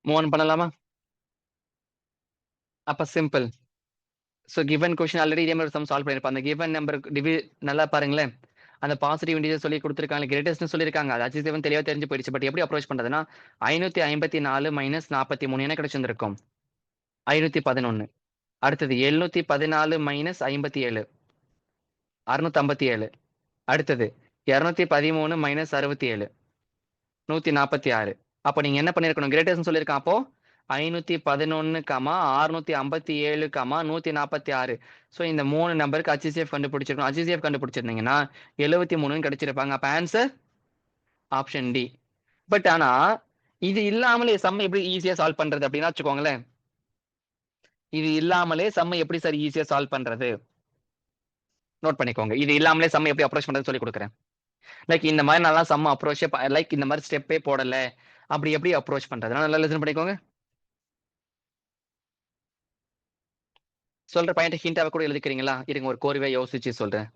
A: மூவ் ஆன் பண்ணலாமா? அப்ப simple. So given question already இதே மாதிரி சம் சால்வ் பண்ணிருப்போம். அந்த கிவன் நம்பர் நல்லா பாருங்களேன். அந்த பாசிட்டிவ் இன்டிஜர் சொல்லி கொடுத்துருக்காங்க. கிரேட்டஸ்ட்னு சொல்லியிருக்காங்க. அது HCF தெளிவா தெரிஞ்சு போயிடுச்சு. பட் எப்படி அப்ரோச் பண்றதுன்னா 554 மைனஸ் 43 என்ன கிடைச்சிருக்கும்? 511. அடுத்தது 714 மைனஸ் 57 657. அடுத்தது 213 மைனஸ் 67 146. அப்போ நீங்க என்ன பண்ணிருக்கணும்? கிரேட்டர்ஸ் சொல்லியிருக்கான். அப்போ 511, 657, 146. ஸோ இந்த 3 நம்பருக்கு HCF கண்டுபிடிச்சிருக்கணும். HCF கண்டுபிடிச்சிருந்தீங்கன்னா 73 கிடைச்சிருப்பாங்க. அப்ப ஆன்சர் ஆப்ஷன் டி. பட் ஆனா இது இல்லாமலே சம் எப்படி ஈஸியா சால்வ் பண்றது அப்படின்னா வச்சுக்கோங்களேன். இது இல்லாமலே சம் எப்படி சார் ஈஸியா சால்வ் பண்றது? நோட் பண்ணிக்கோங்க. இது இல்லாமலே சம் எப்படி அப்ரோச் பண்றது சொல்லி கொடுக்குறேன். லைக் இந்த மாதிரி நல்லா சம் அப்ரோச்சே லைக் இந்த மாதிரி ஸ்டெப்பே போடல. அப்படி எப்படி அப்ரோச் பண்றது? நல்லா லிசன் பண்ணிக்கோங்க. சொல்ற பாயிண்ட் ஹிண்டாவை கூட எழுதிக்கிறீங்களா? இருங்க ஒரு கோர்வையா யோசிச்சு சொல்றேன்.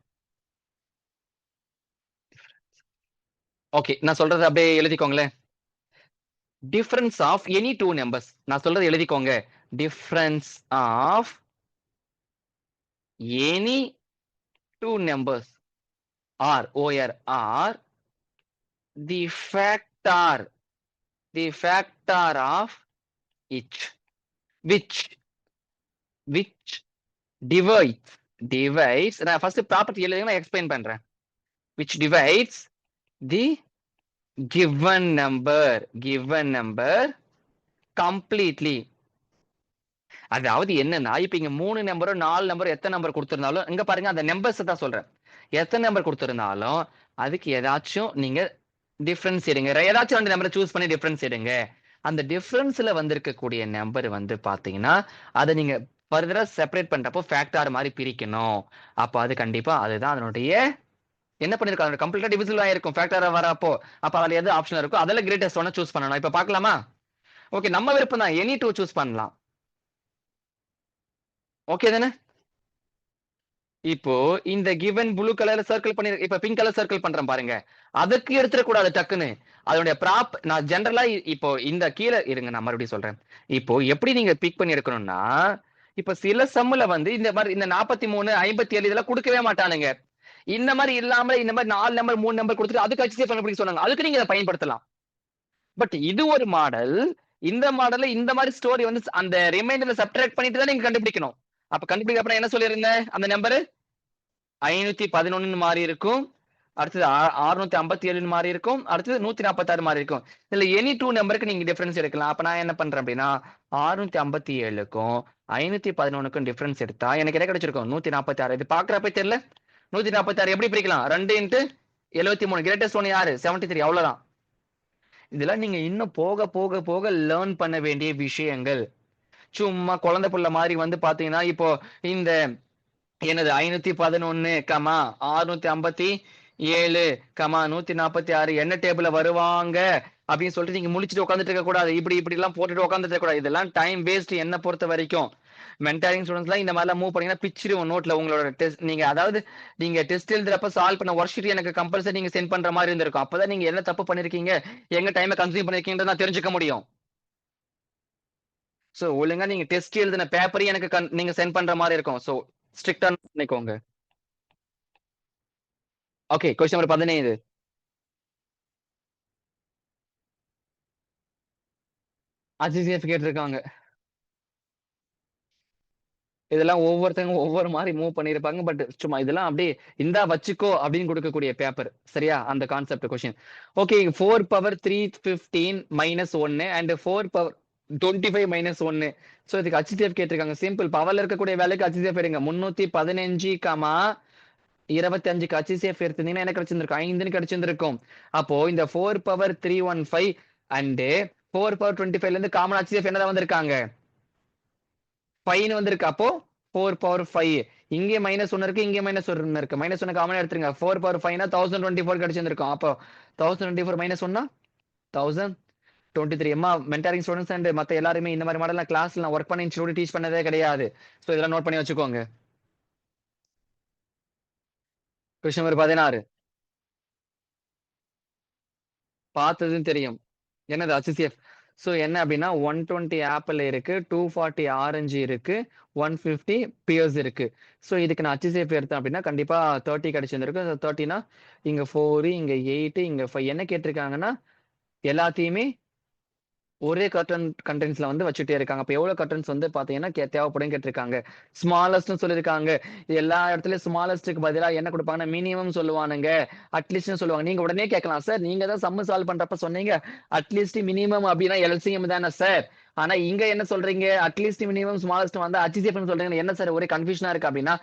A: ஓகே, நான் சொல்றது அப்படியே எழுதிக்கோங்களேன். Difference of any two numbers. நான் சொல்றது எழுதிக்கோங்க. Difference of any two numbers are O R are the factor of each which divides நான் ஃபர்ஸ்ட் ப்ராப்பர்ட்டி எழுதுங்க, நான் எக்ஸ்பிளைன் பண்றேன். which divides the given number completely. அதாவது என்னன்னா இப்ப இங்க 3 நம்பரோ 4 நம்பரோ எத்தனை நம்பர் கொடுத்திருந்தாலும் இங்க பாருங்க அந்த நம்பர்ஸ் தான் சொல்றேன். எத்தனை நம்பர் கொடுத்திருந்தாலும் அதுக்கு ஏதாச்சும் நீங்க டிஃபரன்ஸ் எடுங்க. ஏதாச்சும் 2 நம்பரை சூஸ் பண்ணி டிஃபரன்ஸ் எடுங்க. அந்த டிஃபரன்ஸ்ல வந்திருக்கக்கூடிய நம்பர் வந்து பாத்தீங்கன்னா அதை நீங்க ஃபர்தரா செப்பரேட் பண்றப்போ ஃபேக்டார் மாதிரி பிரிக்கணும். அப்ப அது கண்டிப்பா அதுதான் அதனுடைய என்ன பண்ணிருக்காங்க, கம்ப்ளீட்டா டிவிசிபிள் ஆயிருக்கும் ஃபேக்டரா வரப்போ. அப்ப அதுல எது ஆப்ஷன் இருக்கோ அதுல கிரேட்டஸ்ட் ஒன்னு சூஸ் பண்ணணும். இப்ப பார்க்கலாமா? ஓகே, நம்ம விருப்பம் தான், எனி டூ சூஸ் பண்ணலாம். ஓகே தானே? இப்போ இந்த கிவன் ப்ளூ கலர்ல சர்க்கிள் பண்ணி, இப்ப பிங்க் கலர் சர்க்கிள் பண்றேன் பாருங்க. அதுக்கு எடுத்துடக்கூடாது டக்குன்னு. அதனுடைய நான் ஜெனரலா இப்போ இந்த கீழே இருங்க, நான் மறுபடியும் சொல்றேன். இப்போ எப்படி நீங்க பிக் பண்ணி எடுக்கணும்னா, இப்ப சில சம்முல வந்து இந்த மாதிரி இந்த 43, 57 இதெல்லாம் கொடுக்கவே மாட்டானுங்க. இந்த மாதிரி இல்லாம இந்த மாதிரி 4 நம்பர் 3 நம்பர் கொடுத்துட்டு அதுக்கு HCF கண்டுபிடிக்க சொன்னாங்க. அதுக்கு நீங்க இதை பயன்படுத்தலாம். பட் இது ஒரு மாடல். இந்த மாடல்ல இந்த மாதிரி ஸ்டோரி வந்து அந்த ரிமைண்டர்ல சப்ட்ராக்ட் பண்ணிட்டு தான் நீங்க கண்டுபிடிக்கணும். அப்ப கண்டுபிடிக்க அப்புறம் என்ன சொல்லிருந்தேன், அந்த நம்பர் 511 மாறி இருக்கும். அடுத்தது 657 மாறி இருக்கும். அடுத்தது 146 மாறி இருக்கும். இதுல எனி டூ நம்பருக்கு நீங்க டிஃபரன்ஸ் எடுக்கலாம். அப்ப நான் என்ன பண்றேன் அப்படின்னா, 657க்கும் 511க்கும் டிஃபரன்ஸ் எடுத்தா எனக்கு என்ன கிடைச்சிருக்கும், 146. இது பாக்குறப்ப தெரியல. 146 எப்படி பிரிக்கலாம், 2 இன்ட்டு 73. கிரேட்டஸ்ட் ஒன் யாரு, 73. அவ்வளவுதான். இதெல்லாம் நீங்க இன்னும் போக போக போக லேர்ன் பண்ண வேண்டிய விஷயங்கள். சும்மா குழந்தை புள்ள மாதிரி வந்து பாத்தீங்கன்னா, இப்போ இந்த என்னது 511 கமா 657 கமா 146 என்ன டேபிள்ல வருவாங்க அப்படின்னு சொல்லிட்டு நீங்க முழிச்சிட்டு உட்காந்துட்டு இருக்க கூடாது. இப்படி இப்படி எல்லாம் போட்டுட்டு உட்காந்துட்டு இருக்க கூடாது. இதெல்லாம் டைம் வேஸ்ட் என்ன பொறுத்த வரைக்கும். மென்டாரிங் ஸ்டூடெண்ட்ஸ் எல்லாம் இந்த மாதிரிலாம் மூவ் பண்ணீங்கன்னா பிச்சிருவோம் நோட்ல உங்களோட டெஸ்ட். நீங்க அதாவது நீங்க டெஸ்ட் எழுதுறப்ப சால்வ் பண்ண ஒர்க் ஷீட் எனக்கு கம்பல்சரி நீங்க சென்ட் பண்ற மாதிரி இருந்திருக்கும். அப்பதான் நீங்க என்ன தப்பு பண்ணிருக்கீங்க, எங்க டைமை கன்சியூம் பண்ணிருக்கீங்கன்னு நான் தெரிஞ்சுக்க முடியும். சோ ஒழுங்கா நீங்க டெஸ்ட் எழுதின பேப்பரையும் எனக்கு நீங்க சென்ட் பண்ற மாதிரி இருக்கும். சோ ஸ்ட்ரிக்டா பண்ணிக்கோங்க. Okay, question number 15. HCF கேட்டிருக்காங்க. இதெல்லாம் ஒவ்வொருத்தங்க ஒவ்வொரு மாதிரி மூவ் பண்ணிருப்பாங்க. பட் சும்மா இதெல்லாம் அப்படியே இந்தா வச்சுக்கோ அப்படின்னு கொடுக்கக்கூடிய பேப்பர். சரியா, அந்த concept question. Okay, 4 power 315 minus 1 and 4 power 25 minus 1. So இதுக்கு HCF கேட்டிருக்காங்க. சிம்பிள், பவர்ல இருக்கக்கூடிய வேலைக்கு HCF எடுங்க. 315 கமா 25க்கு HCF எடுத்தீங்கன்னா என்ன கிடைச்சிருக்கும், 5ன்னு கிடைச்சிருக்கும். அப்போ இந்த 4 பவர் 315 அண்ட் 4 பவர் 25ல இருந்து காமன் HCF என்னதான் வந்திருக்காங்க, 5 வந்திருக்கு. அப்போ 4 பவர் 5. இங்கே -1 இருக்கு, இங்கே -1 இருக்கு. -1 காமனா எடுத்துருங்க. 4 பவர் 5னா 1024 கிடைச்சிருக்கும். அப்போ 1024 -1 1023. அம்மா மென்டாரிங் ஸ்டூடெண்ட்ஸ் அண்ட் மத்த எல்லாருமே இந்த மாதிரி மாடல் கிளாஸ்ல ஒர்க் பண்ணி இன்ஸ்டிடியூட் டீச் பண்ணதே கிடையாது. சோ இதெல்லாம் நோட் பண்ணி வச்சுக்கோங்க. கொஸ்டின் நம்பர் 16 பார்த்ததும் தெரியும். என்னது HCF. சோ என்ன அப்படின்னா 120 ஆப்பிள் இருக்கு, 240 ஆரஞ்சு இருக்கு, 150 பியர்ஸ் இருக்கு. சோ இதுக்கு நான் HCF எடுத்தேன் அப்படின்னா கண்டிப்பா 30 கிடைச்சிருந்திருக்கு. 30னா இங்க 4, இங்க 8, இங்க 5. என்ன கேட்டிருக்காங்கன்னா எல்லாத்தையுமே ஒரே கண்டென்ட்ஸ்ல வந்து வச்சுட்டே இருக்காங்க. அப்ப எவ்வளவு கண்டென்ட்ஸ் வந்து பாத்தீங்கன்னா தேவைப்படும் கேட்டிருக்காங்க. ஸ்மாலஸ்ட்னு சொல்லியிருக்காங்க. எல்லா இடத்துலயும் ஸ்மாலஸ்டுக்கு பதிலா என்ன கொடுப்பாங்கன்னா மினிமம் சொல்லுவானுங்க, அட்லீஸ்ட்னு சொல்லுவாங்க. நீங்க உடனே கேட்கலாம், சார் நீங்க தான் சம் சால்வ் பண்றப்ப சொன்னீங்க அட்லீஸ்ட் மினிமம் அப்படின்னா LCM தானே சார். ஆனா இங்க என்ன சொல்றீங்க, அட்லீஸ்ட் மினிமம் ஸ்மாலஸ்ட் வந்து HCF சொல்றீங்க. என்ன சார் ஒரே கன்ஃபியூஷனா இருக்கு அப்படின்னா,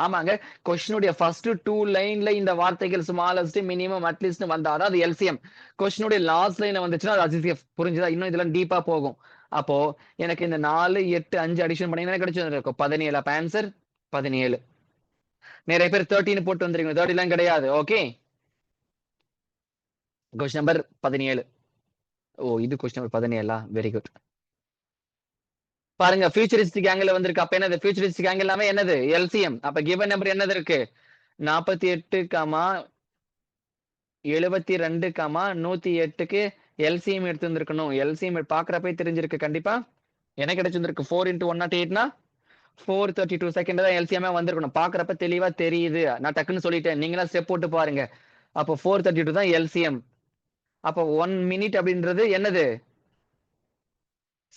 A: ஆமாங்க, கொஸ்டினுடைய ஃபர்ஸ்ட் 2 லைன்ல இந்த வார்த்தைகள் ஸ்மாலஸ்ட் மினிமம் அட்லீஸ்ட் வந்தாதான் அது LCM. கொஸ்டினுடைய லாஸ்ட் லைன்ல வந்துச்சுன்னா அது HCF. புரிஞ்சுதா? இன்னும் இதெல்லாம் டீப்பா போகும். அப்போ எனக்கு இந்த 4, 8, 5 அடிஷன் பண்ணீங்கன்னா கிடைச்சிருக்கும் 17. அப்ப ஆன்சர் 17. நிறைய பேர் 13 போட்டு வந்துருங்க. 30 எல்லாம் கிடையாது. Okay, question number 17. ஓ, இது கொஸ்டின் நம்பர் 17. Very good. பாருங்க, ஃபியூச்சரிஸ்டிக் ஆங்கிள் வந்திருக்கு. அப்ப என்னது, ஃபியூச்சரிஸ்டிக் ஆங்கிள் எல்லாமே என்னது, LCM. அப்ப கிவன் நம்பர் என்னது இருக்கு, 48 கமா 72 கமா 108க்கு LCM எடுத்து வந்திருக்கணும். LCM பாக்குறப்பே தெரிஞ்சிருக்கு கண்டிப்பா. என்ன கிடைச்சிருந்திருக்கு, 4 into 108னா 432 செகண்ட் தான் LCM வந்திருக்கணும். பாக்குறப்ப தெளிவா தெரியுது. நான் டக்குன்னு சொல்லிட்டேன், நீங்களா ஸ்டெப் போட்டு பாருங்க. அப்போ 432 தான் LCM. அப்போ 1 மினிட் அப்படின்றது என்னது,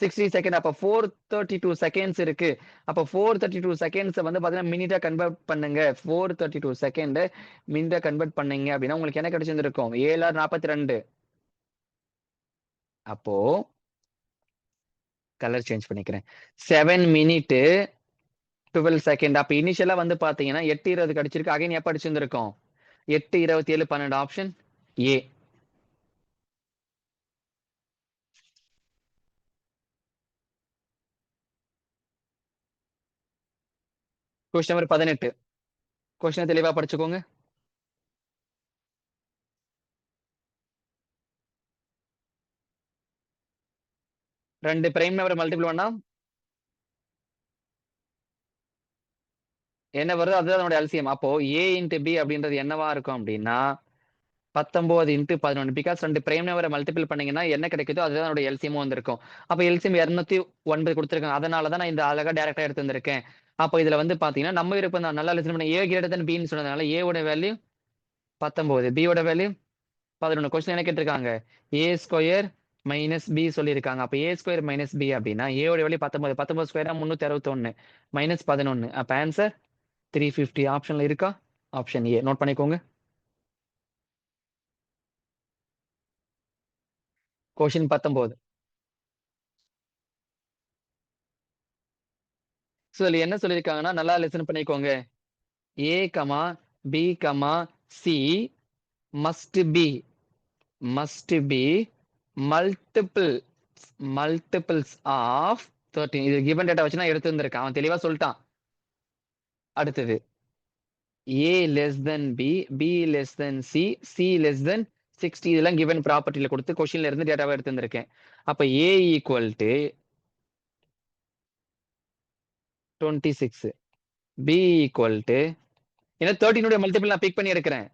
A: 60 செகண்ட். அப்ப 432 செகண்ட்ஸ் இருக்கு. அப்ப 432 செகண்ட்ஸ் வந்து பாத்தீங்கன்னா மினிட்டா கன்வெர்ட் பண்ணுங்க. 432 செகண்ட் மினிட்டா கன்வெர்ட் பண்ணீங்க அப்படின்னா உங்களுக்கு என்ன கிடைச்சிருந்திருக்கும், 7/42. அப்போ கலர் சேஞ்ச் பண்ணிக்கிறேன். 7 மினிட் 12 செகண்ட். அப்ப இனிஷியலா வந்து பாத்தீங்கன்னா 8:20 கிடைச்சிருக்கு. அகைன் எப்ப அடிச்சிருந்திருக்கும், 8:27 12. Option A. Question number 18. Question தெளிவா படிச்சுக்கோங்க. 2 பிரைம் நம்பர் மல்டிபிள் பண்ணா என்ன வருது அதுதான் அதனுடைய எல்சிஎம். அப்போ ஏ இன்ட்டு பி அப்படின்றது என்னவா இருக்கும் அப்படின்னா 19 இன்ட்டு 11. பிகாஸ் 2 பிரைம் நம்பரை மல்டிபிள் பண்ணீங்கன்னா என்ன கிடைக்குதோ அதுதான் அதனுடைய எல்சிஎம் வந்திருக்கும். அப்போ எல்சிஎம் 209 கொடுத்துருக்காங்க. அதனால தான் நான் இந்த அழகா டேரக்டா எடுத்து வந்திருக்கேன். அப்போ இதுல வந்து பாத்தீங்கன்னா நம்ம விருப்பம் தான். நல்லா லிசன் பண்ணி ஏ கிரேட்டர் தன் பின்னு சொன்னதுனால ஏவோட வேல்யூ 19, பியோட வேல்யூ 11. கொஸ்டின் என்ன கேட்டிருக்காங்க? ஏ ஸ்கொயர் மைனஸ் பி சொல்லியிருக்காங்க. அப்ப ஏ ஸ்கொயர் மைனஸ் பி அப்படின்னா ஏவோட வேல்யூ 19. 19 ஸ்கொயரா 361 மைனஸ் 11. அப்ப ஆன்சர் 350. ஆப்ஷன்ல இருக்கா? ஆப்ஷன் ஏ நோட் பண்ணிக்கோங்க. கொஸ்டின் 19. ஸோ இதுல என்ன சொல்லியிருக்காங்கன்னா நல்லா லிசன் பண்ணிக்கோங்க. A comma B comma C must be multiple multiples of 13. இது கிவன் டேட்டா வச்சு நான் எடுத்து வந்திருக்கேன். அவன் தெளிவா சொல்லிட்டான். அடுத்தது A less than B, B less than C, C less than 60. இதெல்லாம் கிவன் ப்ராப்பர்ட்டியில கொடுத்து கொஸ்டின்ல இருந்து டேட்டாவை எடுத்து வந்திருக்கேன். அப்ப A equal to 26, B equal to ஏன்னா 13 மல்டிபிள் நான் பிக் பண்ணி இருக்கிறேன்.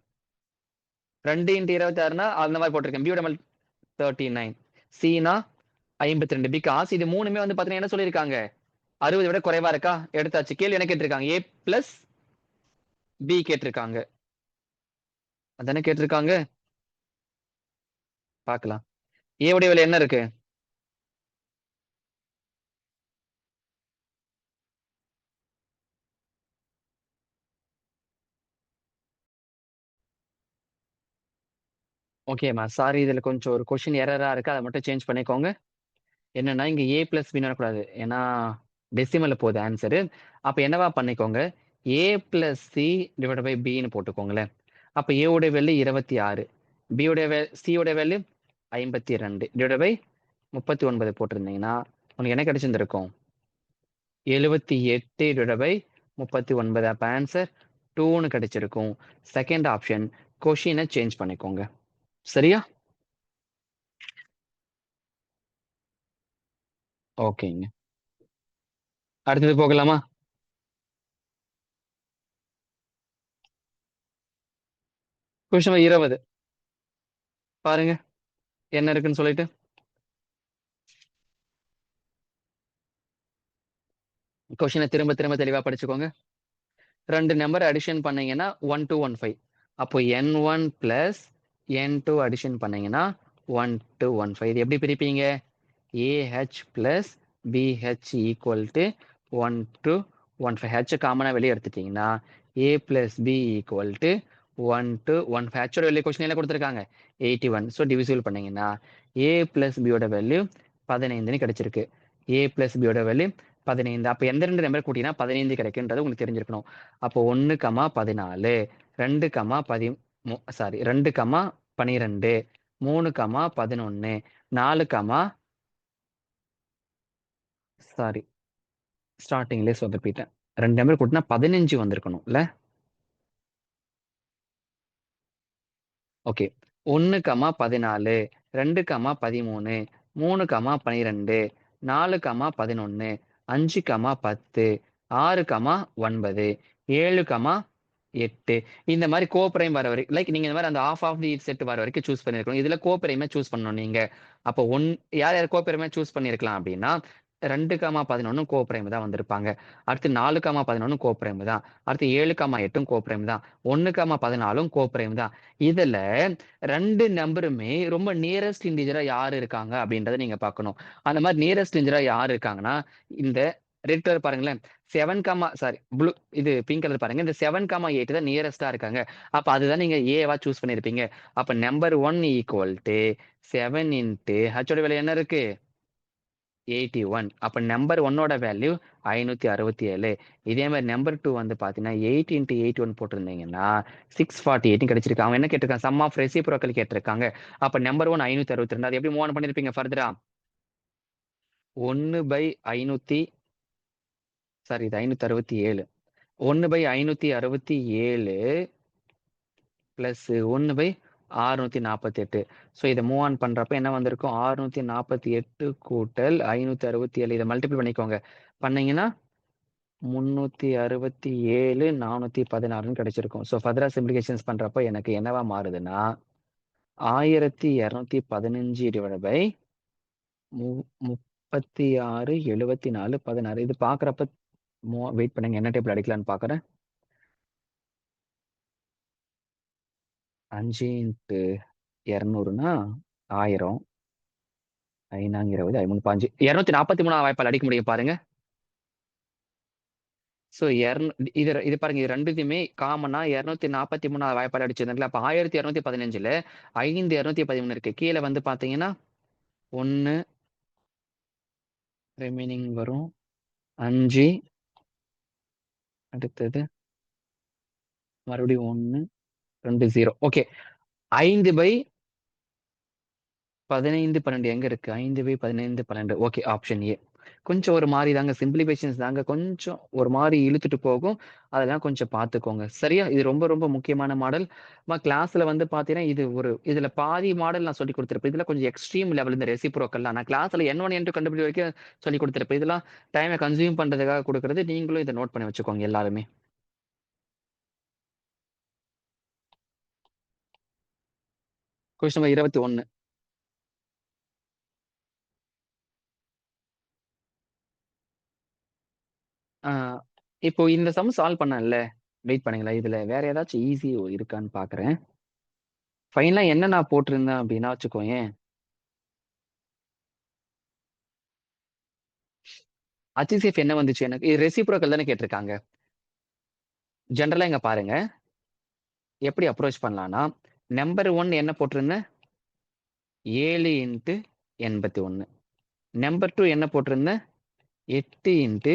A: 2 இன்ட்டு 26னா அந்த மாதிரி போட்டிருக்கேன். பியோட 39, சினா 52. பிகாஸ் இது மூணுமே வந்து பாத்தீங்கன்னா என்ன சொல்லியிருக்காங்க? 60 விட குறைவா இருக்கா? எடுத்தாச்சு. கேள்வி என்ன கேட்டிருக்காங்க? ஏ பிளஸ் பி கேட்டிருக்காங்க. அதானே கேட்டிருக்காங்க. பார்க்கலாம். ஏ உடைய விலை என்ன இருக்கு? ஓகேம்மா சாரி, இதுல கொஞ்சம் ஒரு கொஸ்டின் எரரா இருக்கு. அதை மட்டும் சேஞ்ச் பண்ணிக்கோங்க. என்னன்னா இங்க ஏ பிளஸ் பின்னு வரக்கூடாது. ஏன்னா டெசிமல்ல போகுது ஆன்சரு. அப்ப என்னவா பண்ணிக்கோங்க? ஏ பிளஸ் சி டிவைட் பை பின்னு போட்டுக்கோங்களேன். அப்ப ஏ உடைய வேல்யூ 26, பி உடைய சி உடைய வேல்யூ 52 டிவைட் பை 39 போட்டிருந்தீங்கன்னா உனக்கு என்ன கிடைச்சிருந்திருக்கும்? 78 டிவைட் பை 39. அப்ப ஆன்சர் 2ன்னு கிடைச்சிருக்கும். Second option. கொஷினை சேஞ்ச் பண்ணிக்கோங்க. சரியா? ஓகேங்க. அடுத்தது போகலாமா? கொஸ்டின் 20 பாருங்க என்ன இருக்குன்னு சொல்லிட்டு. கொஸ்டினை திரும்ப திரும்ப தெளிவா படிச்சுக்கோங்க. 2 நம்பர் அடிஷன் பண்ணீங்கன்னா 1215. அப்போ n1 பிளஸ் n2 அடிஷன் பண்ணீங்கன்னா 1215. இது எப்படி பிரிப்பீங்க? AH plus BH equal to 1215. H காமனா வெளியே எடுத்துட்டீங்கன்னா A plus B equal to 1215. H ஓட வேல்யூ கொஸ்டின் என்ன கொடுத்துருக்காங்க? 81. ஸோ டிவிசிபிள் பண்ணீங்கன்னா A பிளஸ் B யோட வேல்யூ 15ன்னு கிடைச்சிருக்கு. A பிளஸ் B யோட வேல்யூ 15. அப்ப எந்த 2 நம்பர் கூட்டினா 15 கிடைக்குன்றது உங்களுக்கு தெரிஞ்சிருக்கணும். அப்போ 1 comma 14, 2 comma 2 comma 12, 3 comma 11, 4 comma sorry ஸ்டார்டிங்லேயே சொதப்பிட்டேன். 2 நம்பர் கூட்டினா 15 வந்திருக்கணும் இல்ல? Okay. 1 comma 14, 2 comma 13, 3 comma 12, 4 comma 11, 5 comma 10, 6 comma 9, 7 comma 8. இந்த மாதிரி கோப்ரைம் வர வரைக்கும் லைக் நீங்க இந்த மாதிரி அந்த ஆஃப் ஆஃப் தி செட் வர வரைக்கும் சூஸ் பண்ணிருக்கணும். இதுல கோப்ரைமே சூஸ் பண்ணணும் நீங்க. அப்போ யார் யார் கோப்ரைமே சூஸ் பண்ணிருக்கலாம் அப்படின்னா 2 கமா 11 கோப்ரைம் தான் வந்திருப்பாங்க. அடுத்து 4 கமா 11 கோப்ரைம் தான். அடுத்து 7 கமா 8 கோப்ரைம் தான். 1 கமா 14 கோப்ரைம் தான். இதுல 2 நம்பருமே ரொம்ப நியரஸ்ட் இன்டிஜரா யாரு இருக்காங்க அப்படின்றத நீங்க பார்க்கணும். அந்த மாதிரி நியரஸ்ட் இன்டிஜரா யாரு இருக்காங்கன்னா இந்த ரெட் கலர் பாருங்களேன். 7 கமா சாரி ப்ளூ இது பிங்க் கலர் பாருங்க. இந்த 7 கமா 8 தான் நியரஸ்டா இருக்காங்க. அப்ப அதுதான் நீங்க ஏவா சூஸ் பண்ணிருப்பீங்க. அப்ப நம்பர் 1 ஈக்குவல் டு 7 இன்ட்டு ஹச்சோட வேல்யூ என்ன இருக்கு? 81. அப்ப நம்பர் 1ஓட வேல்யூ 567. இதே மாதிரி நம்பர் 2 வந்து பாத்தீங்கன்னா 8 இன்ட்டு 81 போட்டிருந்தீங்கன்னா 648 கிடைச்சிருக்கு. அவன் என்ன கேட்டிருக்கான்? சம் ஆஃப் ரெசிப்ரோக்கல் கேட்டிருக்காங்க. அப்ப நம்பர் 1 562. அது எப்படி மூவ் ஆன் பண்ணிருப்பீங்க ஃபர்தரா? 1 பை 500 சாரி இது 567. 1 பை 567 பிளஸ் 1 பை 648. ஸோ இதை மூவ் ஆன் பண்றப்ப என்ன வந்திருக்கும்? 648 கூட்டல் 567. இதை மல்டிபிள் பண்ணிக்கோங்க. பண்ணீங்கன்னா 367 416 கிடைச்சிருக்கும். ஸோ ஃபர்தரா சிம்பிளிகேஷன்ஸ் பண்றப்ப எனக்கு என்னவா மாறுதுன்னா 1215 டிவைட் பை 36 74 16. இது பாக்குறப்ப வெயிட் பண்ணுங்க, என்ன டேபிள் அடிக்கலான்னு பாக்குறேன். 5 இன்ட்டு 200னா 1000, 5 20, 13 5 243 வாய்ப்பால் அடிக்க முடியும் பாருங்க. ஸோ இது பாருங்க, இது ரெண்டுத்தையுமே காமனா 243 வாய்ப்பால் அடிச்சிருந்தாங்களா? அப்ப 1215ல 5213 இருக்கு. கீழே வந்து பாத்தீங்கன்னா 1 ரிமைனிங் வரும், 5 அடுத்தது மறுபடியும் 1 2 0. ஓகே, 5/15 எங்க இருக்கு? 5/15 ஓகே, ஆப்ஷன் ஏ. கொஞ்சம் ஒரு மாதிரி தாங்க, சிம்பிளிஃபிகேஷன்ஸ் தாங்க கொஞ்சம் ஒரு மாதிரி இழுத்துட்டு போகும். அதெல்லாம் கொஞ்சம் பார்த்துக்கோங்க, சரியா? இது ரொம்ப ரொம்ப முக்கியமான மாடல். கிளாஸ்ல வந்து பாத்தீங்கன்னா இதுல பாதி மாடல் நான் சொல்லி கொடுத்துருப்பேன். இதுல கொஞ்சம் எக்ஸ்ட்ரீம் லெவல் இந்த ரெசிப்ரோக்கல்லாம் நான் கிளாஸ்ல N1 N2 கண்டுபிடி வரைக்கும் சொல்லி கொடுத்துருப்பேன். இதெல்லாம் டைமை கன்சியூம் பண்றதுக்காக கொடுக்கறது. நீங்களும் இதை நோட் பண்ணி வச்சுக்கோங்க எல்லாருமே. Question number 21. இப்போ இந்த சம் சால்வ் பண்ணல, வெயிட் பண்ணுங்களேன். இதுல வேற ஏதாச்சும் ஈஸி இருக்கான்னு பாக்குறேன். ஃபைனலா என்ன நான் போட்டிருந்தேன் அப்படின்னா வச்சுக்கோயேன், HCF என்ன வந்துச்சு எனக்கு? ரெசிப்ரோக்கல் தானே கேட்டிருக்காங்க. ஜென்ரலா இங்க பாருங்க, எப்படி அப்ரோச் பண்ணலாம்னா, நம்பர் 1 என்ன போட்டிருந்தேன்? 7 இன்ட்டு 81. நம்பர் 2 என்ன போட்டிருந்தேன்? 8 இன்ட்டு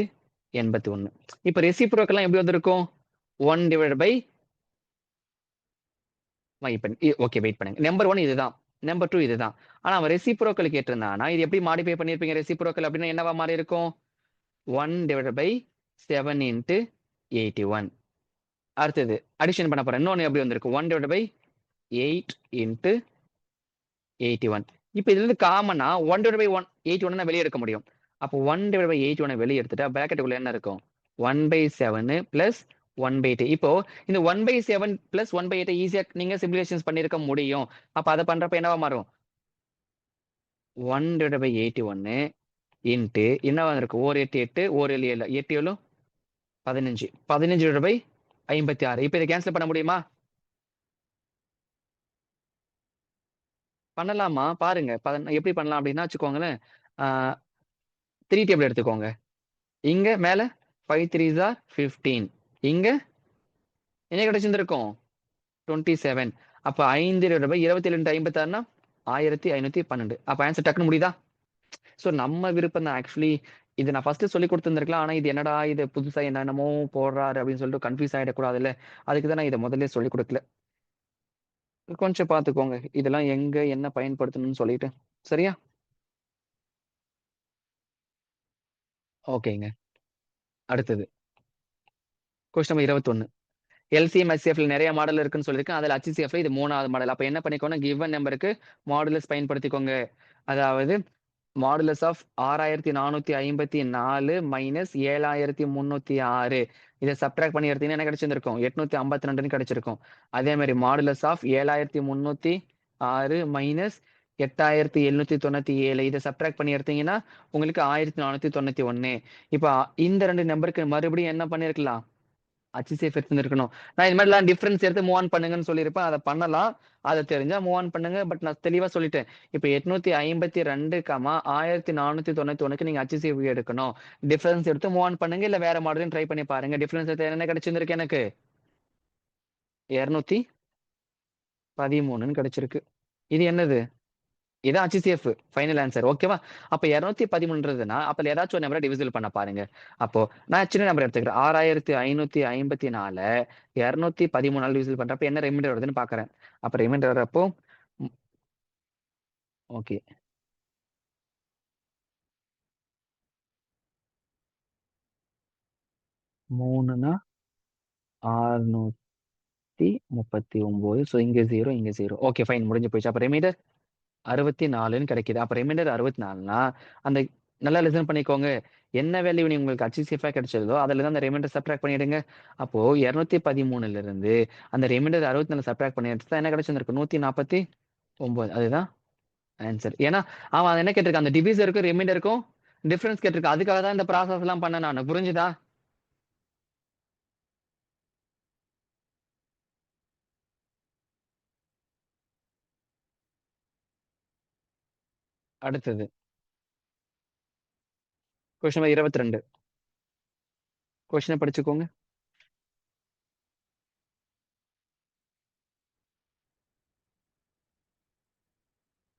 A: 81. இப்ப ரெசிப்ரோக்கெல்லாம் எப்படி வந்திருக்கும்? 1 டிவைட் பை, இப்ப ஓகே வெயிட் பண்ணுங்க. நம்பர் 1 இதுதான், நம்பர் 2 இதுதான். ஆனா அவன் ரெசிப்ரோக்கல் கேட்டிருந்தானா இது எப்படி மாடிஃபை பண்ணிருப்பீங்க? ரெசிப்ரோக்கல் அப்படின்னா என்னவா மாறி இருக்கும்? 1 டிவைட் பை 7 இன்ட்டு 81. அடுத்தது அடிஷன் பண்ண போறேன். இன்னொன்னு எப்படி வந்திருக்கு? 1 டிவைட் பை 8 இன்ட்டு 81. இப்ப இதுல இருந்து காமனா 1 டிவைட் பை 81 வெளியே எடுக்க முடியும். அப்போ 1 டிவைட் பை 81 வெளியே எடுத்துட்டா பிராக்கெட்டுக்குள்ள என்ன இருக்கும்? 1 பை 7 பிளஸ் 1 பை 8. இப்போ இந்த 1 பை 7 பிளஸ் 1 பை 8 ஈஸியா நீங்க சிம்பிளிஃபிகேஷன்ஸ் பண்ணிருக்க முடியும். அப்ப அதை பண்றப்ப என்னவா மாறும்? 1 டிவைட் பை 81 இன்ட்டு என்னவா இருக்கும்? 1 8 8, 1 7 7, 8 7 15. 15 டிவைட் பை 56. இப்ப இதை கேன்சல் பண்ண முடியுமா? பண்ணலாமா? பாருங்க. எப்படி பண்ணலாம் அப்படின்னா வச்சுக்கோங்களேன். 3 டேபிள் எடுத்துக்கோங்க. இங்க மேல 5 3s are 15. இங்க என்ன கிடைச்சிருந்திருக்கும்? 27. அப்ப 5 டிவைட் பை 27 இன்டு 56னா 1512. அப்ப ஆன்சர் டக்குன்னு முடியுதா? சோ நம்ம விருப்பம் தான் ஆக்சுவலி. இது நான் ஃபர்ஸ்ட் சொல்லி கொடுத்திருந்திருக்கலாம். ஆனா இது என்னடா இது புதுசா என்னென்னமோ போடுறாரு அப்படின்னு சொல்லிட்டு கன்ஃபியூஸ் ஆயிடக்கூடாதுல்ல. அதுக்கு தான் நான் இதை முதல்ல சொல்லி கொடுக்கல. கொஞ்சம் பார்த்துக்கோங்க. இதெல்லாம் எங்க என்ன பயன்படுத்தணும்னு சொல்லிட்டு. சரியா? ஓகேங்க. அடுத்தது கொஸ்டின் நம்பர் 21. எல்சிஎம் HCF நிறைய மாடல் இருக்குன்னு சொல்லியிருக்கேன். அதில் HCF இது 3வது மாடல். அப்ப என்ன பண்ணிக்கோங்க? கிவன் நம்பருக்கு மாடுலஸ் பயன்படுத்திக்கோங்க. அதாவது மாடுலஸ் ஆஃப் 6454 மைனஸ் 7306. இதை சப்ட்ராக்ட் பண்ணி எடுத்தீங்கன்னா என்ன கிடைச்சிருக்கும்? 852 கிடைச்சிருக்கும். அதே மாதிரி மாடுலஸ் ஆஃப் 7306 மைனஸ் 8797. இதை சப்ட்ராக்ட் பண்ணி எடுத்தீங்கன்னா உங்களுக்கு 1491. இப்ப இந்த ரெண்டு நம்பருக்கு மறுபடியும் என்ன பண்ணிருக்கலாம்? HCF எடுத்துருக்கணும். நான் இது மாதிரிலாம் டிஃபரன்ஸ் எடுத்து மூவ் ஆன் பண்ணுங்கன்னு சொல்லியிருப்பேன். அதை பண்ணலாம். அதை தெரிஞ்சா மூவ் ஆன் பண்ணுங்க. பட் நான் தெளிவா சொல்லிட்டேன். இப்ப 852, 1491க்கு நீங்க HCF எடுக்கணும். டிஃபரன்ஸ் எடுத்து மூவ் ஆன் பண்ணுங்க. இல்ல வேற மாடலையும் ட்ரை பண்ணி பாருங்க. டிஃபரன்ஸ் எடுத்து என்ன கிடைச்சிருக்கு? எனக்கு 213 கிடைச்சிருக்கு. இது என்னது? இதான் HCF ஃபைனல் ஆன்சர். ஓகேவா? அப்ப 213ன்றதுன்னா அப்ப ஏதாச்சும் ஒரு நம்பரை டிவிசிபிள் பண்ண பாருங்க. அப்போ நான் சின்ன நம்பர் எடுத்துக்கிறேன். 6554 213 டிவிசிபிள் பண்றப்ப என்ன ரிமைண்டர் வருதுன்னு பாக்குறேன். அப்ப ரிமைண்டர் வரப்போ ஓகே, 3னா 600. 239. ஸோ இங்க 0, இங்க 0. ஓகே ஃபைன், முடிஞ்சு போயிடுச்சு. அப்ப ரிமைண்டர் 64ன்னு கிடைக்குது. அப்ப ரிமைண்டர் 64னா அந்த நல்லா லிசன் பண்ணிக்கோங்க. என்ன வேல்யூ நீ உங்களுக்கு HCF கிடைச்சதோ அதுல இருந்து அந்த ரிமைண்டர் சப்ட்ராக்ட் பண்ணிடுங்க. அப்போ 213ல இருந்து அந்த ரிமைண்டர் 64 சப்ட்ராக்ட் பண்ணி எடுத்தா என்ன கிடைச்சிருக்கும்? 149. அதுதான் ஆன்சர். ஏன்னா அவன் என்ன கேட்டிருக்கான், அந்த டிவிசருக்கும் ரிமைண்டருக்கும் டிஃபரன்ஸ் கேட்டிருக்கான். அதுக்காக தான் இந்த ப்ராசஸ் எல்லாம் பண்ண நான். புரிஞ்சுதா? அடுத்தது கொஸ்டின் நம்பர் 22. கொஸ்டினை படிச்சுக்கோங்க.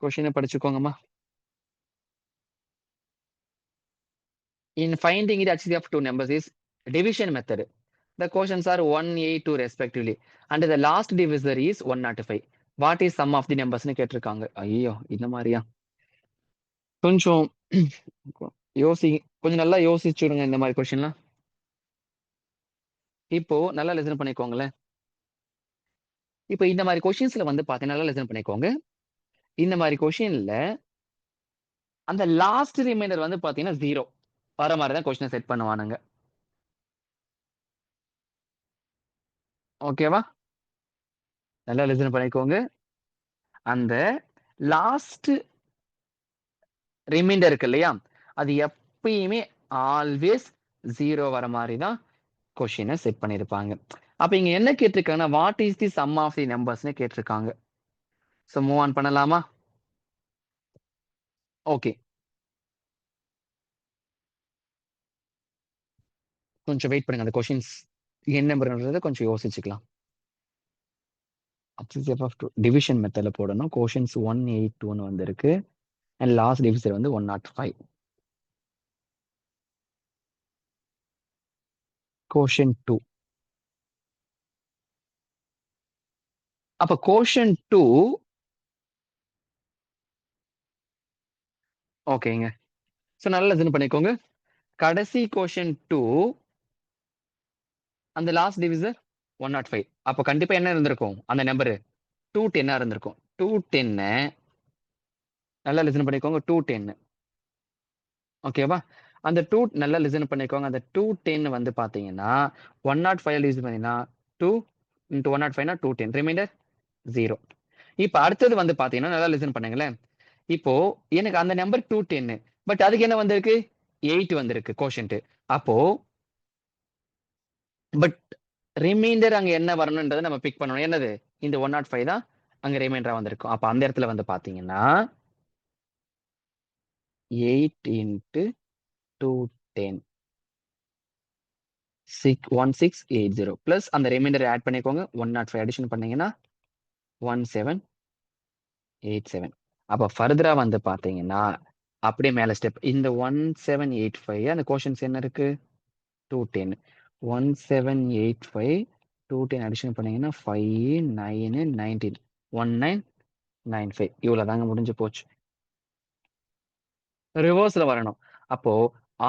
A: கொஸ்டினை படிச்சுக்கோங்கம்மா. In finding the HCF of two numbers is division method. The quotients are 182 respectively. And the last divisor is 105. What is sum of the numbers னு கேட்டிருக்காங்க. ஐயோ இந்த மாதிரியா? கொஞ்சம் கொஞ்சம் நல்லா யோசிச்சுடுங்க இந்த மாதிரி கொஸ்டின்லாம். இப்போ நல்லா லிசன் பண்ணிக்கோங்களேன். இப்போ இந்த மாதிரி கொஸ்டின்ஸ்ல வந்து பாத்தீங்கன்னா நல்லா லிசன் பண்ணிக்கோங்க. இந்த மாதிரி கொஸ்டின்ல அந்த லாஸ்ட் ரிமைண்டர் வந்து பாத்தீங்கன்னா 0 வர மாதிரி தான் கொஸ்டினை செட் பண்ணுவானுங்க. ஓகேவா? நல்லா லிசன் பண்ணிக்கோங்க. அந்த லாஸ்ட் ரிமைண்டர் இருக்கு இல்லையா, அது எப்பயுமே ஆல்வேஸ் 0 வர மாதிரி தான் கொஸ்டினை செட் பண்ணியிருப்பாங்க. அப்ப இங்க என்ன கேட்டிருக்காங்கன்னா, what is the sum of the நம்பர்ஸ்னு கேட்டிருக்காங்க. ஸோ மூவ் ஆன் பண்ணலாமா? ஓகே, கொஞ்சம் வெயிட் பண்ணுங்க. அந்த கொஸ்டின்ஸ் என்ன நம்பர்ன்றதை கொஞ்சம் யோசிச்சுக்கலாம். டிவிஷன் மெத்தட்ல போடணும். கொஷின்ஸ் 182ன்னு வந்திருக்கு. அண்ட் லாஸ்ட் டிவிசர் வந்து 105. கோஷன் 2. அப்ப கோஷன் 2 ஓகேங்க. ஸோ நல்லா லிசன் பண்ணிக்கோங்க. கடைசி கோஷன் 2 அந்த லாஸ்ட் டிவிசர் 105. அப்போ கண்டிப்பா என்ன இருந்திருக்கும்? அந்த நம்பரு 210 இருந்திருக்கும். 210 நல்லா லிசன் பண்ணிக்கோங்க. 210 ஓகேவா? அந்த 2 நல்லா லிசன் பண்ணிக்கோங்க. அந்த 210 வந்து பாத்தீங்கன்னா 105 யூஸ் பண்ணீங்கன்னா 2 into 105னா 210. ரிமைண்டர் 0. இப்ப அடுத்தது வந்து பாத்தீங்கன்னா நல்லா லிசன் பண்ணுங்களேன். இப்போ எனக்கு அந்த நம்பர் 210, பட் அதுக்கு என்ன வந்திருக்கு? 8 வந்திருக்கு கோஷன்ட். அப்போ பட் ரிமைண்டர் அங்க என்ன வரணும்ன்றதை நம்ம பிக் பண்ணணும். என்னது? இந்த 105 தான் அங்க ரிமைண்டரா வந்திருக்கும். அப்ப அந்த இடத்துல வந்து பாத்தீங்கன்னா 8 into 210 1680 பிளஸ் அந்த ரிமைண்டர் ஆட் பண்ணிக்கோங்க. 105 அடிஷன் பண்ணீங்கன்னா 1787. அப்ப ஃபர்தரா வந்து பாத்தீங்கன்னா அப்படியே மேல ஸ்டெப் இந்த 1785 அந்த கோஷன்ஸ் என்ன இருக்கு? 210. 1785 210 அடிஷன் பண்ணீங்கன்னா 5 9 19 1995. இவ்வளவுதாங்க முடிஞ்சு போச்சு. ரிவர்ஸ்ல வரணும். அப்போ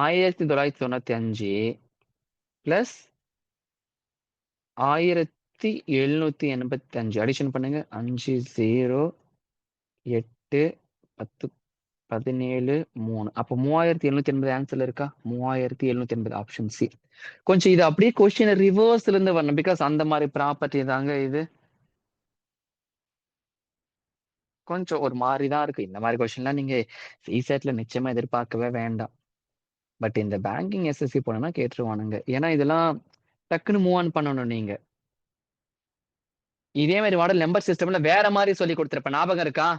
A: 1995 பிளஸ் 1785 அடிஷன் பண்ணுங்க. 5 0 8 10 17 3. அப்போ 3780 ஆன்சர் இருக்கா? 3780 ஆப்ஷன் சி. கொஞ்சம் இது அப்படியே கொஸ்டின் ரிவர்ஸ்ல இருந்து வரணும். பிகாஸ் அந்த மாதிரி ப்ராப்பர்ட்டி தாங்க இது. கொஞ்சம் ஒரு மாதிரி தான் இருக்கு. இந்த மாதிரி கொஸ்டின்லாம் நீங்க சிசெட்ல நிச்சயமா எதிர்பார்க்கவே வேண்டாம். பட் இந்த பேங்கிங் எஸ்எஸ்சி போனா கேட்டுருவானுங்க. ஏன்னா இதெல்லாம் டக்குன்னு மூவ் ஆன் பண்ணணும் நீங்க. இதே மாதிரி மாடல் நம்பர் சிஸ்டம்ல வேற மாதிரி சொல்லி கொடுத்திருப்ப. ஞாபகம் இருக்கா?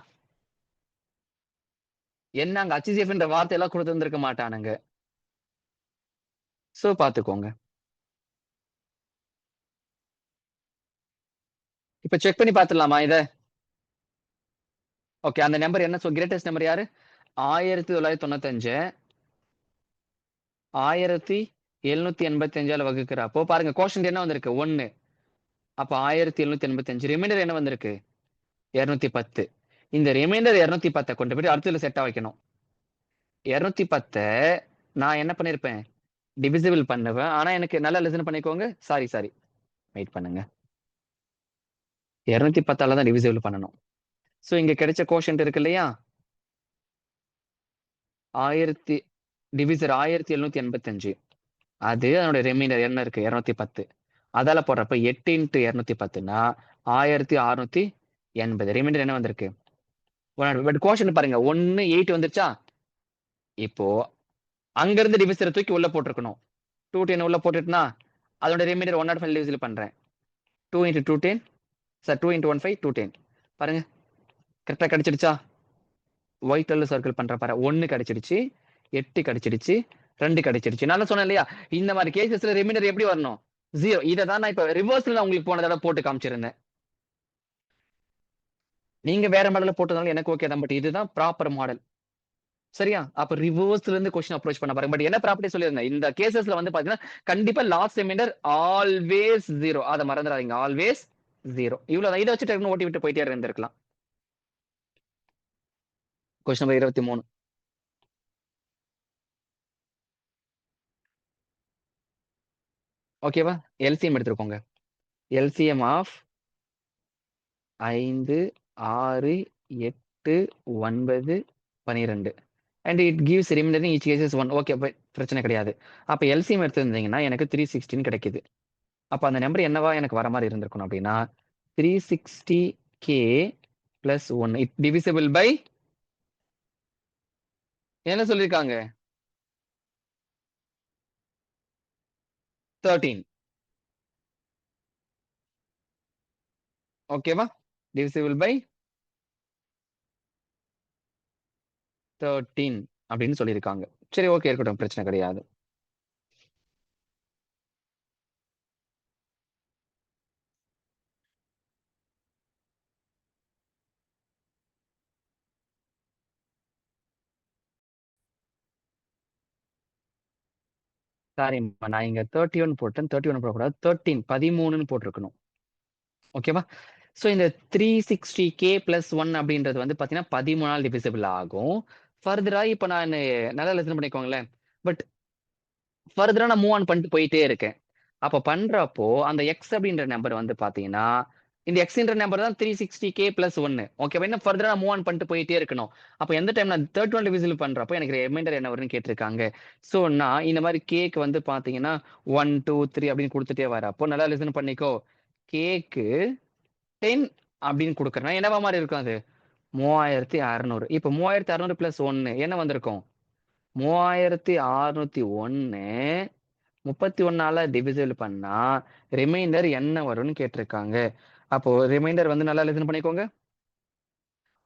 A: என்ன அங்க HCFன்ற வார்த்தை எல்லாம் கொடுத்திருந்திருக்க மாட்டானுங்க. சோ பாத்துக்கோங்க. இப்ப செக் பண்ணி பாத்துடலாமா இத? ஓகே, அந்த நம்பர் என்ன? கிரேட்டஸ்ட் நம்பர் யாரு? 1995 1785 வகுக்கிற. அப்போ பாருங்க கோஷன் என்ன வந்திருக்கு? 1. அப்ப 1785. ரிமைண்டர் என்ன வந்திருக்கு? 210. இந்த ரிமைண்டர் 210 கொண்டு போய் அடுத்ததுல செட்டா வைக்கணும். 210 நான் என்ன பண்ணிருப்பேன்? டிவிசிபிள் பண்ணுவேன். ஆனா எனக்கு நல்லா லிசன் பண்ணிக்கோங்க. சாரி வெயிட் பண்ணுங்க. 210 தான் டிவிசிபிள் பண்ணணும். ஸோ இங்க கிடைச்ச கோஷன்ட் இருக்கு இல்லையா, 1000 டிவிசர் 1785. அது அதனுடைய ரிமைண்டர் என்ன இருக்கு, 210. அதால போடுறப்ப 8 × 210னா 1680. ரிமைண்டர் என்ன வந்திருக்கு, பட் கோஷன் பாருங்க, 1 8 வந்துருச்சா. இப்போ அங்க இருந்து டிவிசரை தூக்கி உள்ள போட்டிருக்கணும். 210 உள்ள போட்டுட்டுனா அதோட ரிமைண்டர் 105 டிவிசிபிள் பண்றேன். 2 × 210 சார் 2 × 15 210. பாருங்க கரெக்டா கிடைச்சிடுச்சா. ஒயிட் கலர் சர்க்கிள் பண்ற பாரு, 1 கிடைச்சிடுச்சு, 8 கிடைச்சிடுச்சு, 2 கிடைச்சிடுச்சு. நான் சொன்னேன் இல்லையா, இந்த மாதிரி கேசஸ்ல ரிமைண்டர் எப்படி வரணும், 0. இதை தான் நான் இப்ப ரிவர்ஸ்ல உங்களுக்கு போன தடவை போட்டு காமிச்சிருந்தேன். நீங்க வேற மாடல்ல போட்டதால எனக்கு ஓகே தான், பட் இதுதான் ப்ராப்பர் மாடல். சரியா, அப்ப ரிவர்ஸ்ல இருந்து கொஸ்டின் அப்ரோச் பண்ண பாருங்க. பட் என்ன ப்ராப்பர்ட்டி சொல்லிருந்தேன், இந்த கேசஸ்ல வந்து பாத்தீங்கன்னா கண்டிப்பா லாஸ்ட் ரிமைண்டர் ஆல்வேஸ் 0. அதை மறந்துடாதீங்க, ஆல்வேஸ் 0. இவ்வளவுதான். இதை வச்சு டக்குனு ஓட்டி விட்டு போயிட்டே இருந்திருக்கலாம். Question number 23. ஓகேவா, எல்சிஎம் எடுத்துக்கோங்க. LCM of 5 6 8 9 12 and it gives remainder in each cases 1. Okay, பிரச்சனை கிடையாது. அப்ப எல்சிஎம் எடுத்திருந்தீங்கன்னா எனக்கு 316 கிடைக்குது. அப்ப அந்த நம்பர் என்னவா எனக்கு வர மாதிரி இருந்திருக்கணும் அப்படின்னா 360k plus 1. It divisible by என்ன சொல்லியிருக்காங்க, 13. ஓகேவா, டிவிசிபிள் பை 13 அப்படின்னு சொல்லியிருக்காங்க. சரி, ஓகே, இருக்கட்டும், பிரச்சனை கிடையாது. சாரிம்மா, நான் இங்க 31 போட்டேன். 31 போடக்கூடாது, 13 போட்டிருக்கணும். ஓகேவா. ஸோ இந்த 360k plus 1 அப்படின்றது வந்து பார்த்தீங்கன்னா 13 டிவிசிபிள் ஆகும். ஃபர்தரா இப்போ நான் நல்லா லிசன் பண்ணிக்கோங்களேன். பட் ஃபர்தரா நான் மூவ் ஆன் பண்ணிட்டு போயிட்டே இருக்கேன். அப்போ பண்றப்போ அந்த எக்ஸ் அப்படின்ற நம்பர் வந்து பார்த்தீங்கன்னா, இந்த எக்ஸ்ன்ற நம்பர் தான் 360k plus 1. ஓகேவா. இன்னும் ஃபர்தரா மூவ் ஆன் பண்ணிட்டு போயிட்டே இருக்கணும். அப்போ எந்த டைம் நான் 31 டிவிசிபிள் பண்றப்போ எனக்கு ரிமைண்டர் என்ன வரும்னு கேட்டிருக்காங்க. ஸோ நான் இந்த மாதிரி கேக்கு வந்து பார்த்தீங்கன்னா 1 2 3 அப்படின்னு கொடுத்துட்டே வரப்போ நல்லா லிசன் பண்ணிக்கோ. கேக்கு 10 அப்படின்னு கொடுக்குறேன்னா என்னவா மாதிரி இருக்கும் அது, 3600. இப்போ 3600 பிளஸ் 1 என்ன வந்திருக்கும், 3601. 31ஆல டிவிசிபிள் பண்ணா ரிமைண்டர் என்ன வரும்னு கேட்டிருக்காங்க. அப்போ ரிமைண்டர் வந்து நல்லா லிசன் பண்ணிக்கோங்க.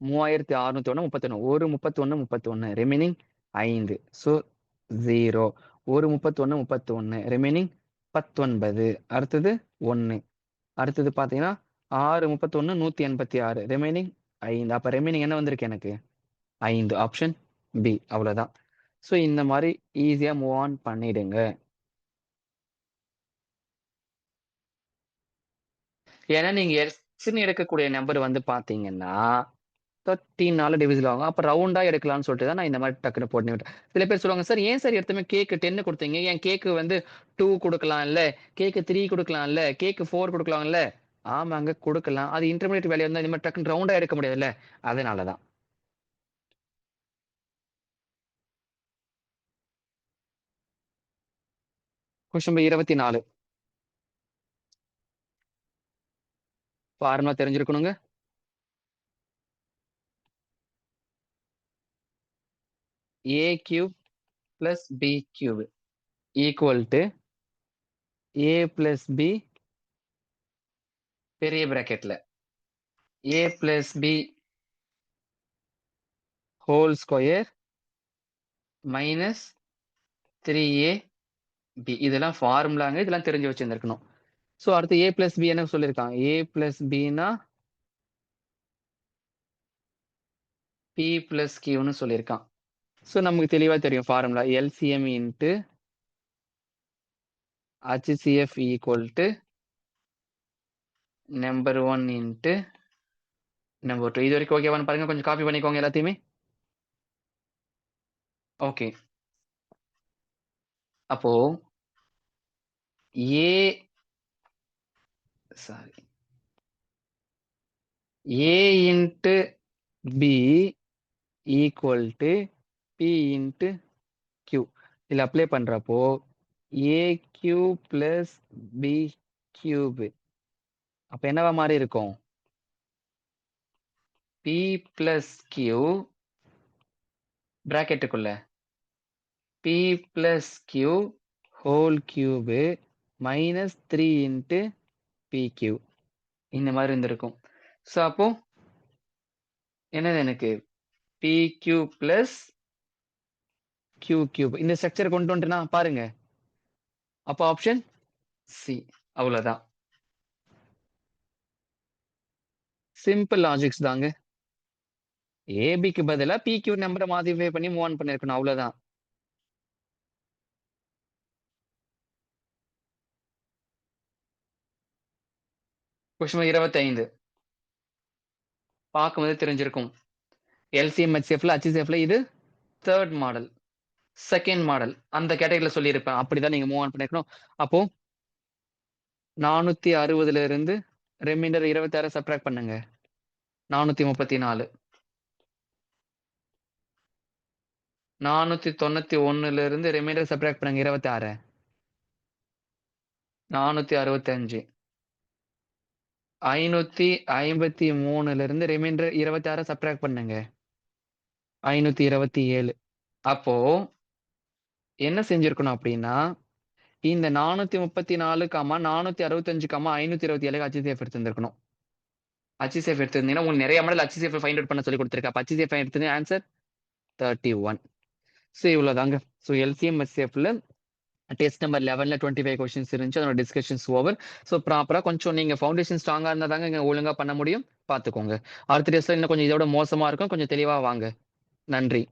A: 3601 31, ஒரு 31 31 ரிமைனிங் 5. ஸோ 0. ஒரு 31 31 ரிமைனிங் 19. அடுத்தது 1. அடுத்தது பாத்தீங்கன்னா 6 31 186 ரிமைனிங் 5. அப்ப ரிமைனிங் என்ன வந்திருக்கு எனக்கு, 5. Option B. அவ்வளவுதான். ஸோ இந்த மாதிரி ஈஸியா மூவ் ஆன் பண்ணிடுங்க. ஏன்னா நீங்க எக்ஸ்ன்னு எடுக்கக்கூடிய நம்பர் வந்து பாத்தீங்கன்னா 13 டிவிசிபிள் ஆகும். அப்ப ரவுண்டா எடுக்கலாம்னு சொல்லிட்டு தான் நான் இந்த மாதிரி டக்குன்னு போட்டு விட்டேன். சில பேர் சொல்லுவாங்க, சார் ஏன் சார் எடுத்துமே கேக்கு 10 கொடுத்தீங்க, ஏன் கேக்கு வந்து 2 கொடுக்கலாம் இல்ல, கேக்கு 3 கொடுக்கலாம் இல்ல, கேக்கு 4 கொடுக்கலாம் இல்ல. ஆமாங்க, கொடுக்கலாம். அது இன்டர்மீடியட் வேல்யூ இருந்தா இந்த மாதிரி டக்குன்னு ரவுண்டா எடுக்க முடியாதுல்ல, அதனாலதான். Question number 24. ஃபார்முலா தெரிஞ்சிருக்கணுங்க. a cube plus b cube equal to a plus b பெரிய பிராக்கெட்ல a plus b whole square minus 3ab. இதெல்லாம் ஃபார்முலாங்க, இதெல்லாம் தெரிஞ்சு வச்சிருந்திருக்கணும். ஸோ அடுத்து a plus b என்ன சொல்லியிருக்கான், a plus bனா p plus qன்னு சொல்லியிருக்கான். ஸோ நமக்கு தெளிவா தெரியும் formula, LCM into HCF equal to number 1 into number 2. இது வரைக்கும் ஓகேவான்னு பாருங்க, கொஞ்சம் காப்பி பண்ணிக்கோங்க எல்லாத்தையுமே. ஓகே, அப்போ A sorry A into B equal to P into Q. இதில் அப்ளை பண்ணுறப்போ A Q plus B cube அப்போ என்னவா மாதிரி இருக்கும்? பி பிளஸ் கியூ பிராக்கெட்டுக்குள்ள P plus Q whole cube minus 3 into P Q இந்த மாதிரி இருந்திருக்கும். ஸோ அப்போ என்னது எனக்கு P Q plus Q cube இந்த ஸ்ட்ரக்சர் கொண்டு வந்துட்டுனா பாருங்க. அப்போ ஆப்ஷன் சி. அவ்வளோதான். சிம்பிள் லாஜிக்ஸ் தாங்க. ஏபிக்கு பதிலா பி கியூ நம்பரை மாடிஃபை பண்ணி மூவ் ஆன் பண்ணிருக்கணும். அவ்வளவுதான். கொஸ்டின் 25 பார்க்கும்போது தெரிஞ்சிருக்கும். எல்சிஎம் ஹெச்சிஎஃப்ல ஹெச்சிஎஃப்ல இது தேர்ட் மாடல், செகண்ட் மாடல் அந்த கேட்டகரியில சொல்லியிருப்பேன். அப்படிதான் நீங்க மூவ் ஆன் பண்ணிருக்கணும். அப்போ 460ல இருந்து ரிமைண்டர் 26 சப்ட்ராக்ட் பண்ணுங்க. 434. 491ல இருந்து ரிமைண்டர் சப்ட்ராக்ட் பண்ணுங்க 26. 465. 553ல இருந்து ரிமைண்டர் 26 சப்ட்ராக்ட் பண்ணுங்க. 527. அப்போ என்ன செஞ்சிருக்கணும் அப்படின்னா இந்த 434, 465, 527 HCF எடுத்திருந்திருக்கணும். HCF எடுத்திருந்தீங்கன்னா உங்களுக்கு நிறைய மாடல் HCF ஃபைண்ட் அவுட் பண்ண சொல்லி கொடுத்துருக்கா. அப்ப HCF எடுத்தது ஆன்சர் 31. ஸோ இவ்வளவுதாங்க. ஸோ எல்சிஎம் HCFல டெஸ்ட் நம்பர் 11ல 25 கொஸ்டின்ஸ் இருந்துச்சு. அதோட டிஸ்கஷன்ஸ் ஓவர். ஸோ ப்ராப்பரா கொஞ்சம் நீங்க ஃபவுண்டேஷன் ஸ்ட்ராங்கா இருந்தா தாங்க இங்க ஒழுங்கா பண்ண முடியும். பார்த்துக்கோங்க. அடுத்த டெஸ்ட்ல இன்னும் கொஞ்சம் இதோட மோசமா இருக்கும். கொஞ்சம் தெளிவா வாங்க. நன்றி.